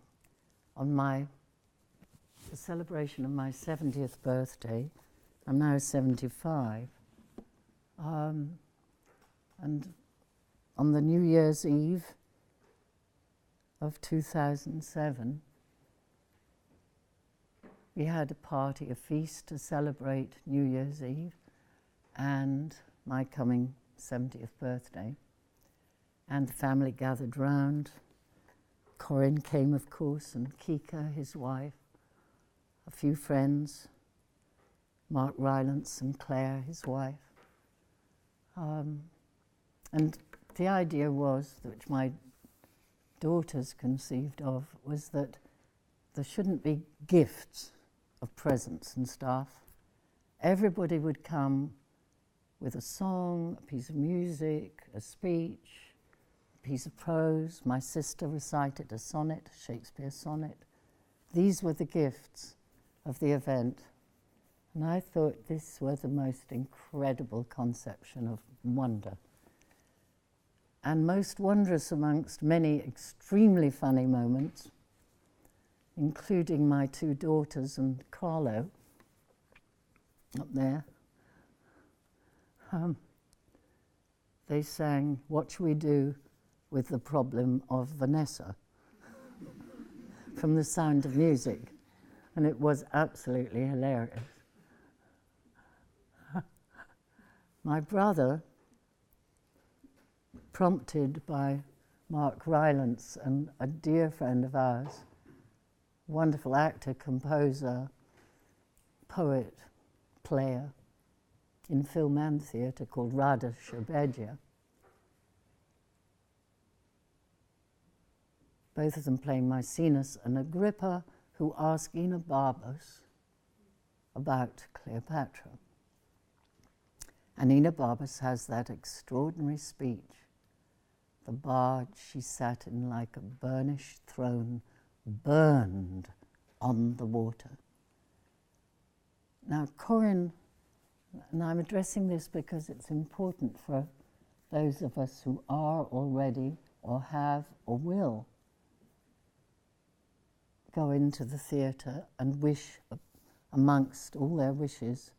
on the celebration of my 70th birthday. I'm now 75. And on the New Year's Eve of 2007, we had a party, a feast to celebrate New Year's Eve and my coming 70th birthday. And the family gathered round. Corinne came, of course, and Kika, his wife, a few friends, Mark Rylance and Claire, his wife. And the idea was, which my daughters conceived of, was that there shouldn't be gifts of presents and stuff. Everybody would come with a song, a piece of music, a speech, a piece of prose. My sister recited a sonnet, a Shakespeare sonnet. These were the gifts of the event. And I thought this was the most incredible conception of wonder. And most wondrous amongst many extremely funny moments, including my two daughters and Carlo, up there. They sang, "What Shall We Do with the Problem of Vanessa?" from The Sound of Music, and it was absolutely hilarious. My brother, prompted by Mark Rylance and a dear friend of ours, wonderful actor, composer, poet, player in film and theatre, called Rada Shabedia. Both of them playing Maecenas and Agrippa, who ask Enobarbus about Cleopatra. And Enobarbus has that extraordinary speech. "The barge she sat in like a burnished throne, burned on the water." Now, Corin, and I'm addressing this because it's important for those of us who are already, or have, or will go into the theatre and wish, amongst all their wishes,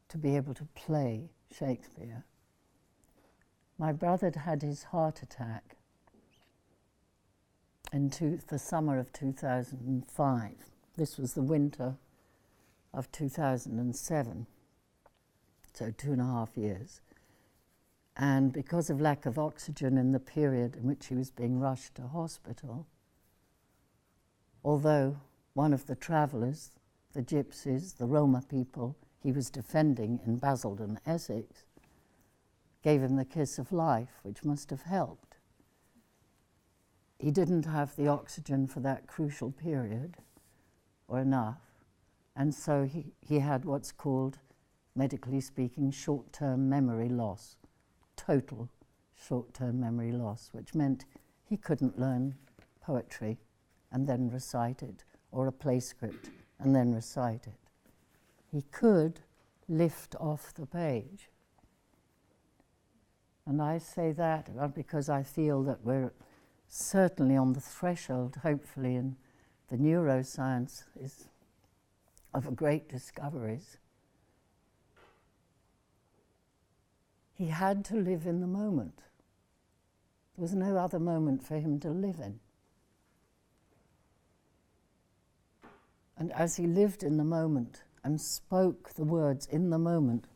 to be able to play Shakespeare. My brother had his heart attack in the summer of 2005. This was the winter of 2007, so 2.5 years. And because of lack of oxygen in the period in which he was being rushed to hospital, although one of the travellers, the gypsies, the Roma people he was defending in Basildon, Essex, gave him the kiss of life, which must have helped. He didn't have the oxygen for that crucial period, or enough, and so he had what's called, medically speaking, short-term memory loss, total short-term memory loss, which meant he couldn't learn poetry and then recite it, or a play script and then recite it. He could lift off the page. And I say that because I feel that we're certainly on the threshold, hopefully, in the neuroscience of great discoveries. He had to live in the moment. There was no other moment for him to live in. And as he lived in the moment and spoke the words in the moment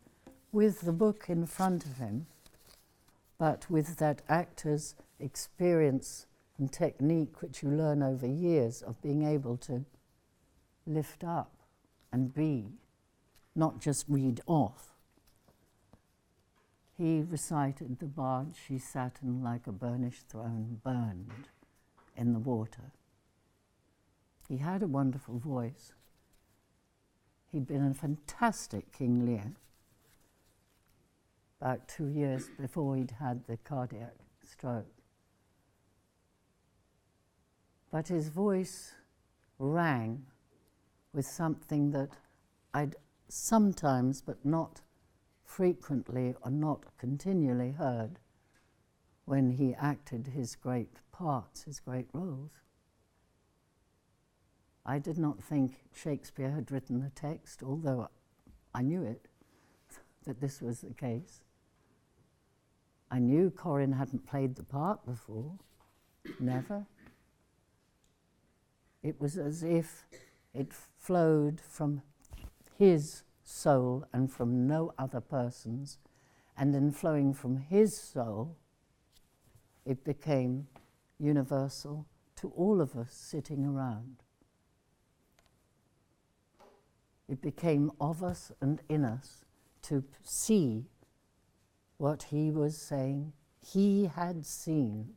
with the book in front of him, but with that actor's experience and technique which you learn over years of being able to lift up and be, not just read off. He recited, "The barge she sat in like a burnished throne, burned in the water." He had a wonderful voice. He'd been a fantastic King Lear. About 2 years before he'd had the cardiac stroke. But his voice rang with something that I'd sometimes, but not frequently or not continually, heard when he acted his great parts, his great roles. I did not think Shakespeare had written the text, although I knew it, that this was the case. I knew Corin hadn't played the part before, never. It was as if it flowed from his soul and from no other person's, and in flowing from his soul, it became universal to all of us sitting around. It became of us and in us to see what he was saying he had seen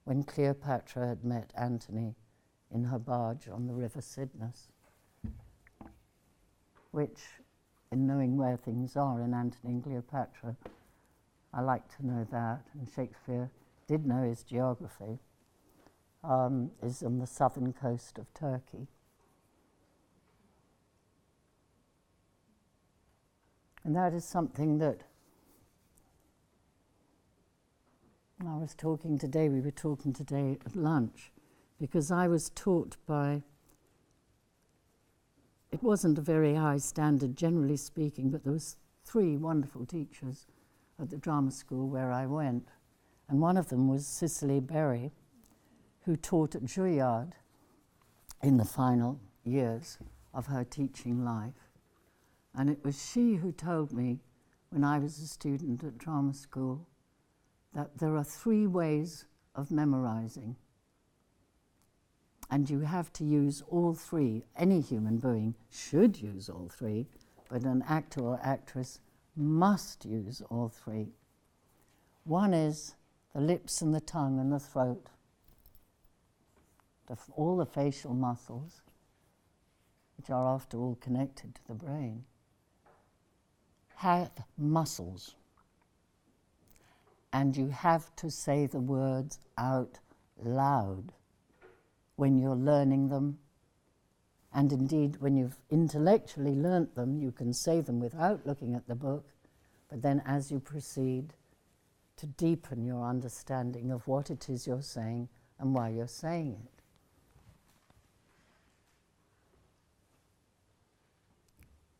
when Cleopatra had met Antony in her barge on the River Cydnus, which, in knowing where things are in Antony and Cleopatra, I like to know that, and Shakespeare did know his geography, is on the southern coast of Turkey. And that is something that we were talking today at lunch, because I was taught by it wasn't a very high standard, generally speaking, but there was 3 wonderful teachers at the drama school where I went. And one of them was Cicely Berry, who taught at Juilliard in the final years of her teaching life. And it was she who told me, when I was a student at drama school, that there are 3 ways of memorizing. And you have to use all 3. Any human being should use all 3, but an actor or actress must use all 3. One is the lips and the tongue and the throat, all the facial muscles, which are after all connected to the brain, have muscles. And you have to say the words out loud when you're learning them. And indeed, when you've intellectually learnt them, you can say them without looking at the book, but then as you proceed to deepen your understanding of what it is you're saying and why you're saying it.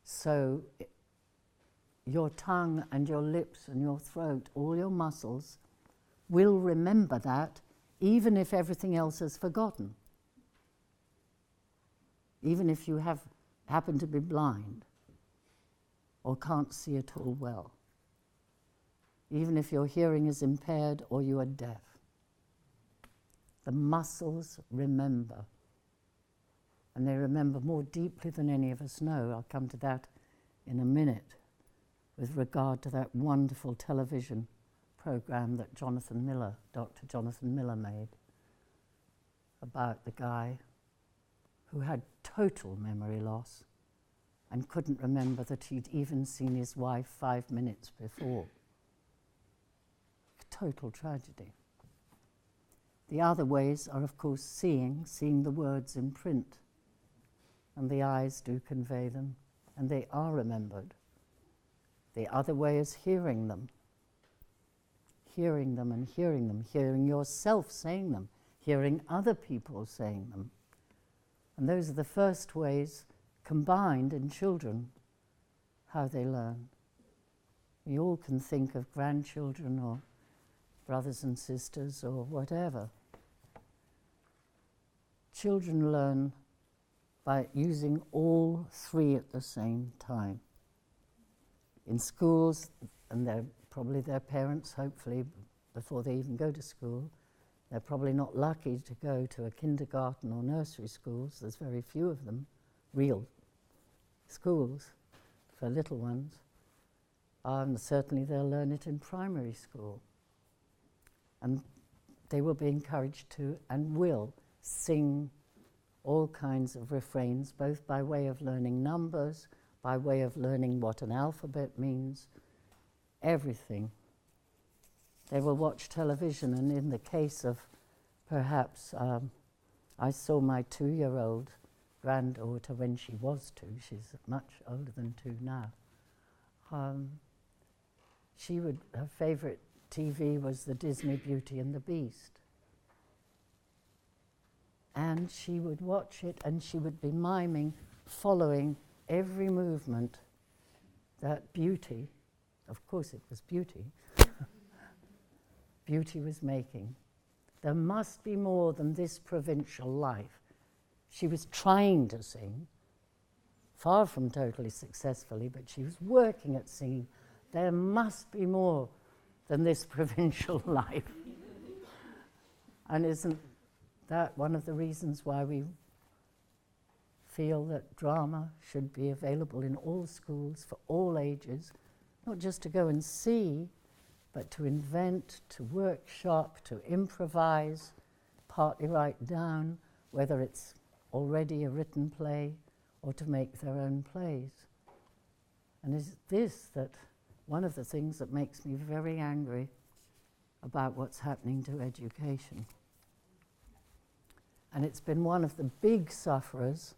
So your tongue and your lips and your throat, all your muscles, will remember that even if everything else is forgotten. Even if you happen to be blind or can't see at all well. Even if your hearing is impaired or you are deaf. The muscles remember. And they remember more deeply than any of us know. I'll come to that in a minute with regard to that wonderful television program that Dr. Jonathan Miller made about the guy who had total memory loss and couldn't remember that he'd even seen his wife 5 minutes before. Total tragedy. The other ways are, of course, seeing the words in print. And the eyes do convey them, and they are remembered. The other way is hearing them. Hearing them and hearing them, hearing yourself saying them, hearing other people saying them. And those are the first ways combined in children, how they learn. We all can think of grandchildren or brothers and sisters or whatever. Children learn by using all 3 at the same time. In schools, and they're probably their parents, hopefully, before they even go to school, they're probably not lucky to go to a kindergarten or nursery schools. There's very few of them, real schools for little ones. Certainly they'll learn it in primary school. And they will be encouraged to, and will, sing all kinds of refrains, both by way of learning numbers, by way of learning what an alphabet means, everything. They will watch television, and in the case of perhaps, I saw my 2-year-old granddaughter when she was 2, she's much older than 2 now. Her favourite TV was the Disney Beauty and the Beast. And she would watch it and she would be miming, following every movement that Beauty, of course it was Beauty, Beauty was making. There must be more than this provincial life. She was trying to sing, far from totally successfully, but she was working at singing. There must be more than this provincial life. And isn't that one of the reasons why we feel that drama should be available in all schools for all ages, not just to go and see, but to invent, to workshop, to improvise, partly write down, whether it's already a written play or to make their own plays. And is this that one of the things that makes me very angry about what's happening to education. And it's been one of the big sufferers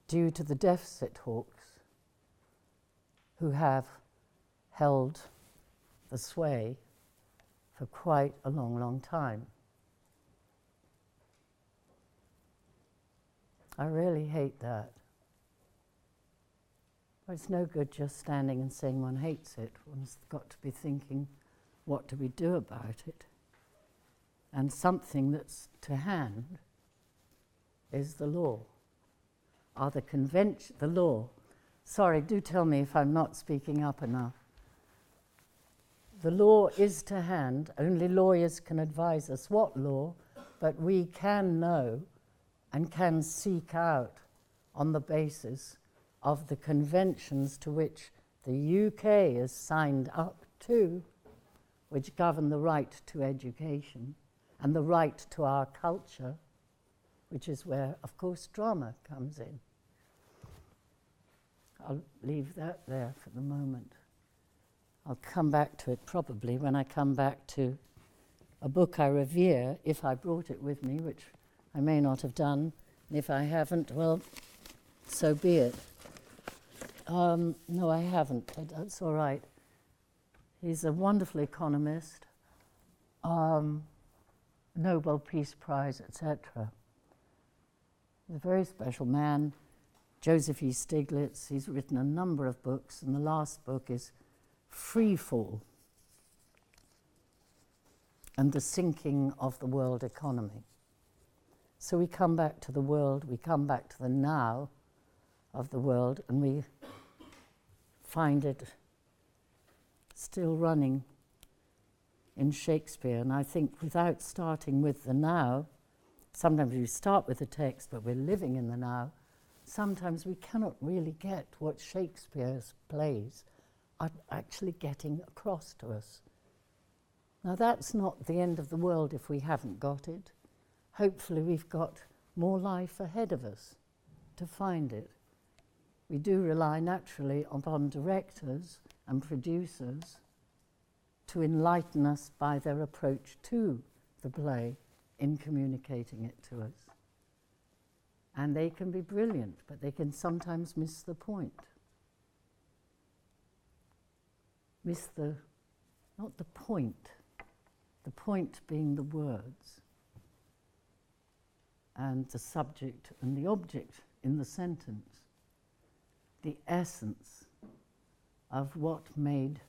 due to the deficit hawks who have held the sway for quite a long, long time. I really hate that. Well, it's no good just standing and saying one hates it. One's got to be thinking, what do we do about it? And something that's to hand is the law. Are the law. Sorry, do tell me if I'm not speaking up enough. The law is to hand. Only lawyers can advise us what law, but we can know and can seek out on the basis of the conventions to which the UK is signed up to, which govern the right to education and the right to our culture, which is where, of course, drama comes in. I'll leave that there for the moment. I'll come back to it probably when I come back to a book I revere, if I brought it with me, which I may not have done. And if I haven't, well, so be it. No, I haven't, but that's all right. He's a wonderful economist, Nobel Peace Prize, etc. He's a very special man. Joseph E. Stiglitz, he's written a number of books, and the last book is Free Fall and the Sinking of the World Economy. So we come back to the world, we come back to the now of the world, and we find it still running in Shakespeare. And I think without starting with the now, sometimes we start with the text, but we're living in the now, sometimes we cannot really get what Shakespeare's plays are actually getting across to us. Now that's not the end of the world if we haven't got it. Hopefully we've got more life ahead of us to find it. We do rely naturally upon directors and producers to enlighten us by their approach to the play in communicating it to us. And they can be brilliant, but they can sometimes miss the point. Not the point being the words and the subject and the object in the sentence, the essence of what made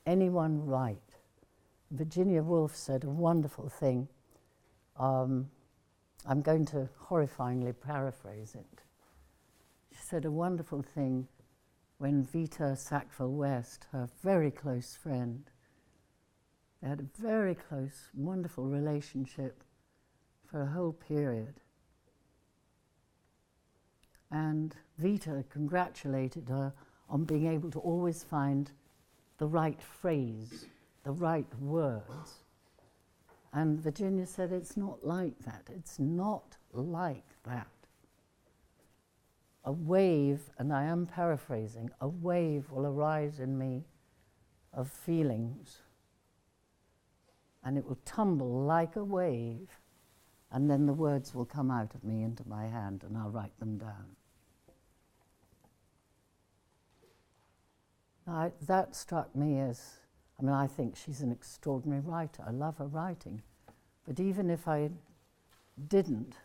anyone write. Virginia Woolf said a wonderful thing. I'm going to horrifyingly paraphrase it. She said a wonderful thing when Vita Sackville-West, her very close friend, they had a very close, wonderful relationship for a whole period. And Vita congratulated her on being able to always find the right phrase, the right words. And Virginia said, it's not like that. It's not like that. A wave, and I am paraphrasing, a wave will arise in me of feelings, and it will tumble like a wave, and then the words will come out of me into my hand, and I'll write them down. Now, that struck me as, I think she's an extraordinary writer. I love her writing. But even if I didn't,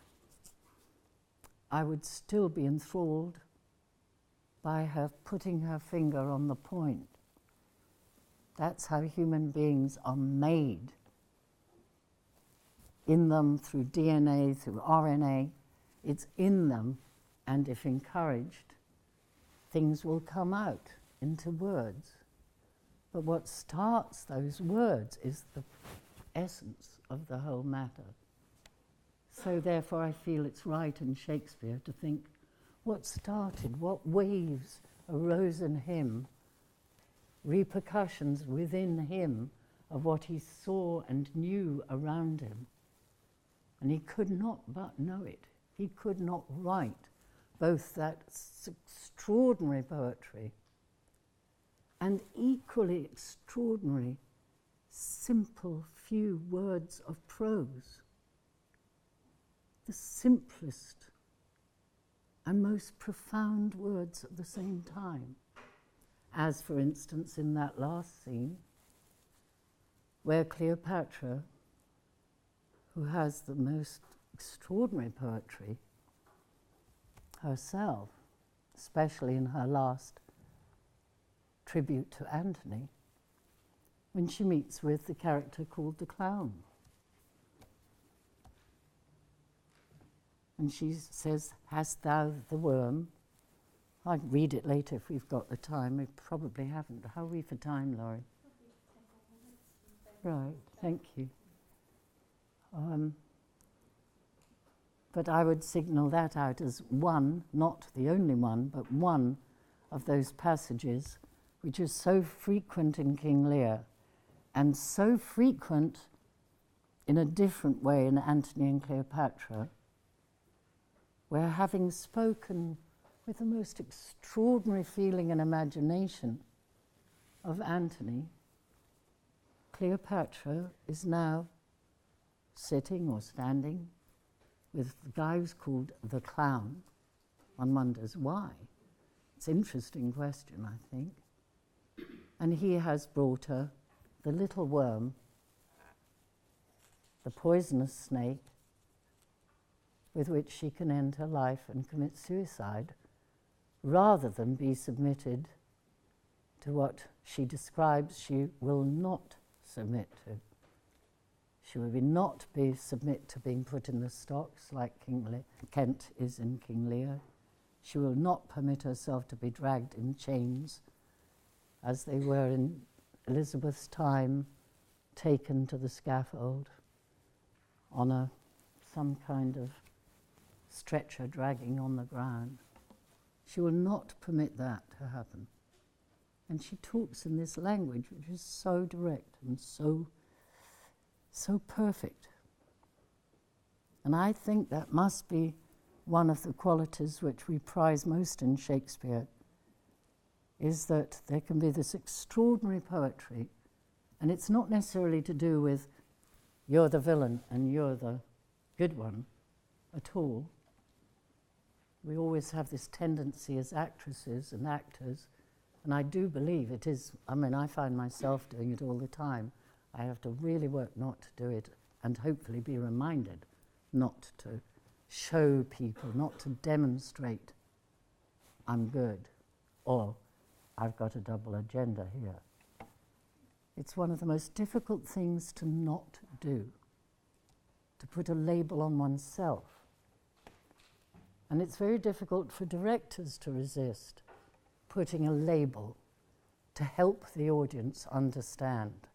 I would still be enthralled by her putting her finger on the point. That's how human beings are made. In them, through DNA, through RNA, it's in them, and if encouraged, things will come out into words. But what starts those words is the essence of the whole matter. So therefore I feel it's right in Shakespeare to think what started, what waves arose in him, repercussions within him of what he saw and knew around him. And he could not but know it. He could not write both that extraordinary poetry and equally extraordinary, simple few words of prose. The simplest and most profound words at the same time. As, for instance, in that last scene, where Cleopatra, who has the most extraordinary poetry herself, especially in her last tribute to Antony when she meets with the character called the clown. And she says, "Hast thou the worm?" I'll read it later if we've got the time. We probably haven't. How are we for time, Laurie? Right, thank you. But I would signal that out as one, not the only one, but one of those passages which is so frequent in King Lear and so frequent in a different way in Antony and Cleopatra, where having spoken with the most extraordinary feeling and imagination of Antony, Cleopatra is now sitting or standing with the guy who's called the clown. One wonders why. It's an interesting question, I think. And he has brought her the little worm, the poisonous snake, with which she can end her life and commit suicide, rather than be submitted to what she describes she will not submit to. She will not submit to being put in the stocks like Kent is in King Lear. She will not permit herself to be dragged in chains, as they were in Elizabeth's time, taken to the scaffold on some kind of stretcher dragging on the ground. She will not permit that to happen. And she talks in this language which is so direct and so perfect. And I think that must be one of the qualities which we prize most in Shakespeare, is that there can be this extraordinary poetry, and it's not necessarily to do with you're the villain and you're the good one at all. We always have this tendency as actresses and actors, and I do believe it is, I find myself doing it all the time. I have to really work not to do it and hopefully be reminded not to show people, not to demonstrate I'm good or I've got a double agenda here. It's one of the most difficult things to not do, to put a label on oneself. And it's very difficult for directors to resist putting a label to help the audience understand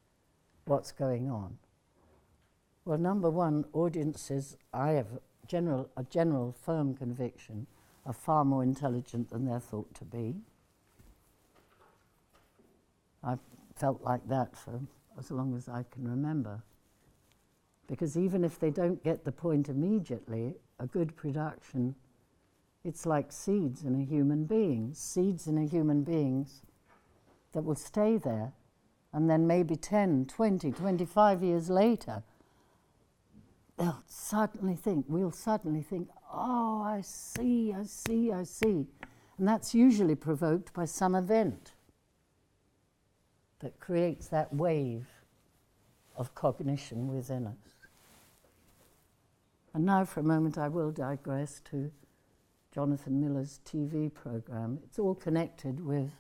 what's going on. Well, number one, audiences, I have a general firm conviction, are far more intelligent than they're thought to be. I've felt like that for as long as I can remember. Because even if they don't get the point immediately, a good production, it's like seeds in a human being. Seeds in a human being that will stay there, and then maybe 10, 20, 25 years later, we'll suddenly think, oh, I see. And that's usually provoked by some event that creates that wave of cognition within us. And now for a moment I will digress to Jonathan Miller's TV program. It's all connected with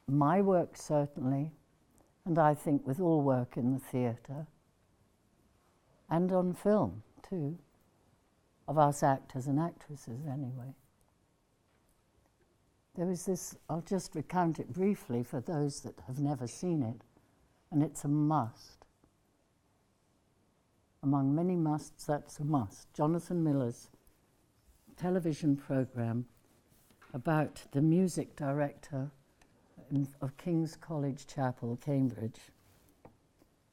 my work, certainly, and I think with all work in the theatre, and on film, too, of us actors and actresses, anyway. There was this, I'll just recount it briefly for those that have never seen it, and it's a must. Among many musts, that's a must. Jonathan Miller's television program about the music director of King's College Chapel, Cambridge,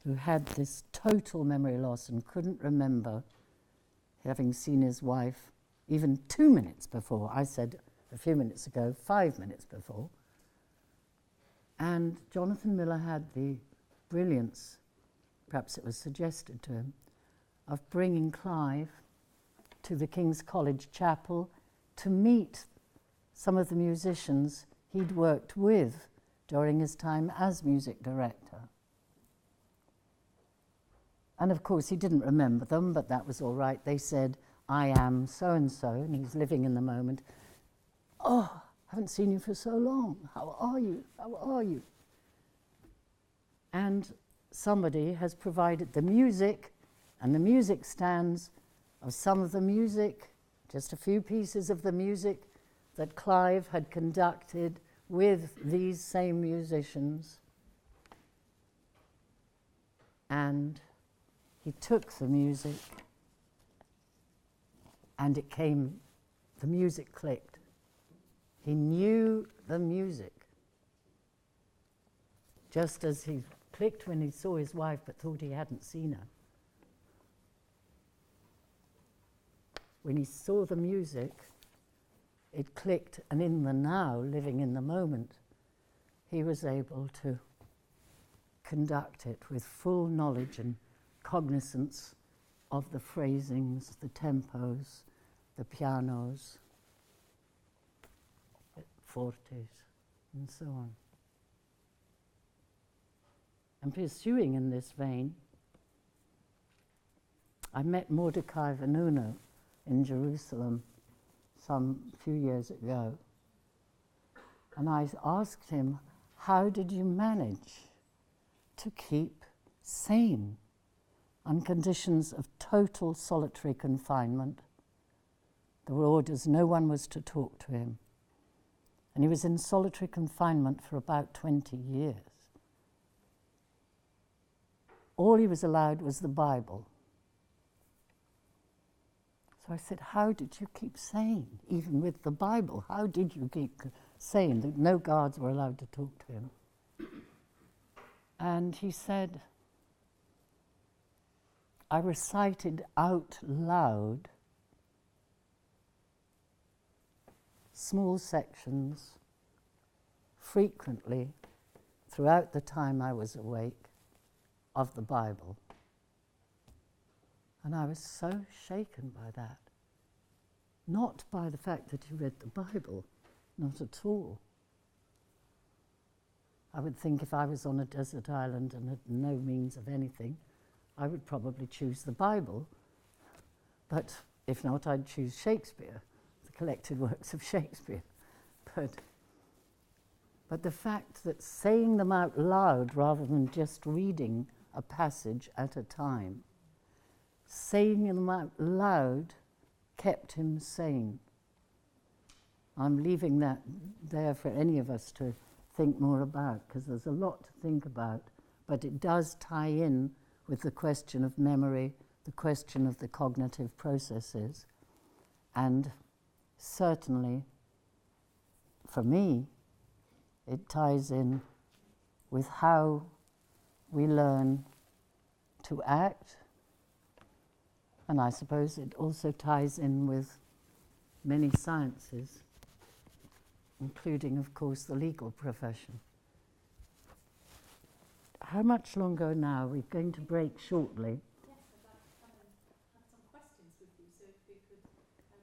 who had this total memory loss and couldn't remember having seen his wife even 2 minutes before. I said a few minutes ago, 5 minutes before. And Jonathan Miller had the brilliance, perhaps it was suggested to him, of bringing Clive to the King's College Chapel to meet some of the musicians he'd worked with during his time as music director. And of course he didn't remember them, but that was all right. They said, I am so-and-so, and he's living in the moment. Oh, haven't seen you for so long. How are you? How are you? And somebody has provided the music and the music stands of some of the music, just a few pieces of the music that Clive had conducted with these same musicians. And he took the music and it came, the music clicked. He knew the music. Just as he clicked when he saw his wife but thought he hadn't seen her. When he saw the music, it clicked, and in the now, living in the moment, he was able to conduct it with full knowledge and cognizance of the phrasings, the tempos, the pianos, fortes, and so on. And pursuing in this vein, I met Mordecai Vanunu in Jerusalem some few years ago. And I asked him, how did you manage to keep sane on conditions of total solitary confinement? There were orders, no one was to talk to him. And he was in solitary confinement for about 20 years. All he was allowed was the Bible. So I said, how did you keep sane, even with the Bible? How did you keep sane? That no guards were allowed to talk to him. And he said, I recited out loud small sections frequently throughout the time I was awake of the Bible. And I was so shaken by that. Not by the fact that he read the Bible, not at all. I would think if I was on a desert island and had no means of anything, I would probably choose the Bible. But if not, I'd choose Shakespeare, the collected works of Shakespeare. But the fact that saying them out loud rather than just reading a passage at a time, saying them out loud kept him sane. I'm leaving that there for any of us to think more about, because there's a lot to think about, but it does tie in with the question of memory, the question of the cognitive processes, and certainly, for me, it ties in with how we learn to act. And I suppose it also ties in with many sciences, including, of course, the legal profession. How much longer now? We're going to break shortly. Yes, I'd like to come and have some questions with you, so if we could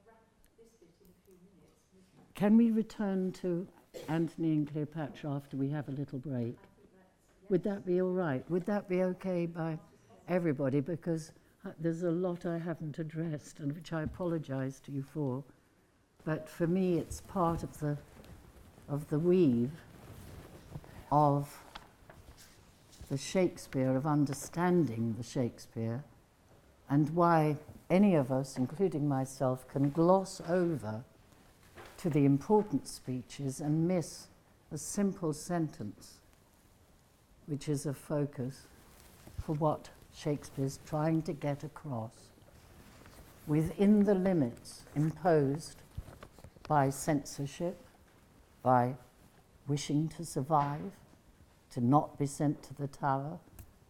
wrap this bit in a few minutes. Can we return to Antony and Cleopatra after we have a little break? Would that be all right? Would that be okay by everybody? Because there's a lot I haven't addressed, and which I apologize to you for. But for me, it's part of the weave of the Shakespeare, of understanding the Shakespeare, and why any of us, including myself, can gloss over to the important speeches and miss a simple sentence, which is a focus for what Shakespeare's trying to get across within the limits imposed by censorship, by wishing to survive, to not be sent to the Tower,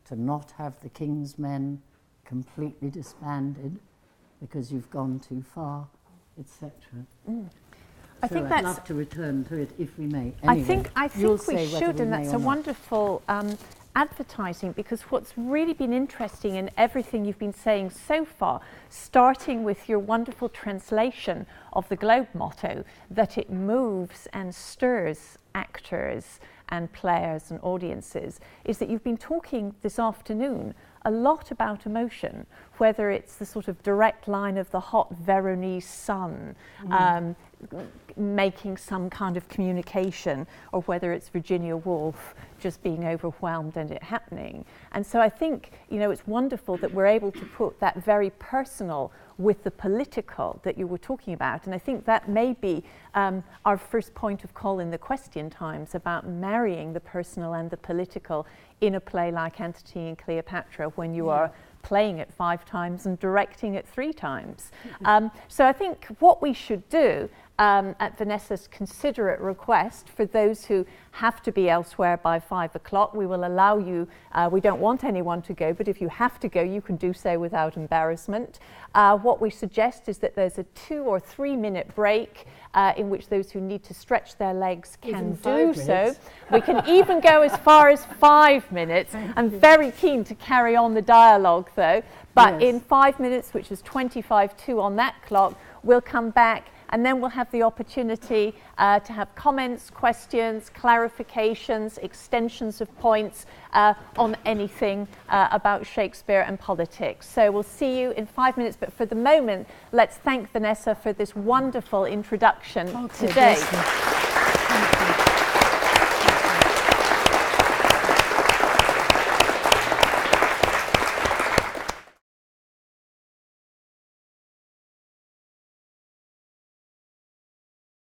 to not have the King's men completely disbanded because you've gone too far, etc. I think I'd that's love to return to it if we may. Anyway, I think we should, and that's a not. wonderful advertising, because what's really been interesting in everything you've been saying so far, starting with your wonderful translation of the Globe motto, that it moves and stirs actors and players and audiences, is that you've been talking this afternoon a lot about emotion, whether it's the sort of direct line of the hot Veronese sun making some kind of communication, or whether it's Virginia Woolf just being overwhelmed and it happening. And so I think, you know, it's wonderful that we're able to put that very personal with the political that you were talking about. And I think that may be our first point of call in the question times, about marrying the personal and the political in a play like Antony and Cleopatra, when you are playing it 5 times and directing it 3 times. So I think what we should do, at Vanessa's considerate request, for those who have to be elsewhere by 5 o'clock, we will allow you, we don't want anyone to go, but if you have to go, you can do so without embarrassment. What we suggest is that there's a 2 or 3 minute break in which those who need to stretch their legs can do so. We can even go as far as 5 minutes. I'm very keen to carry on the dialogue though, but in 5 minutes, which is 25 to on that clock, we'll come back, and then we'll have the opportunity to have comments, questions, clarifications, extensions of points on anything about Shakespeare and politics. So we'll see you in 5 minutes, but for the moment, let's thank Vanessa for this wonderful introduction today.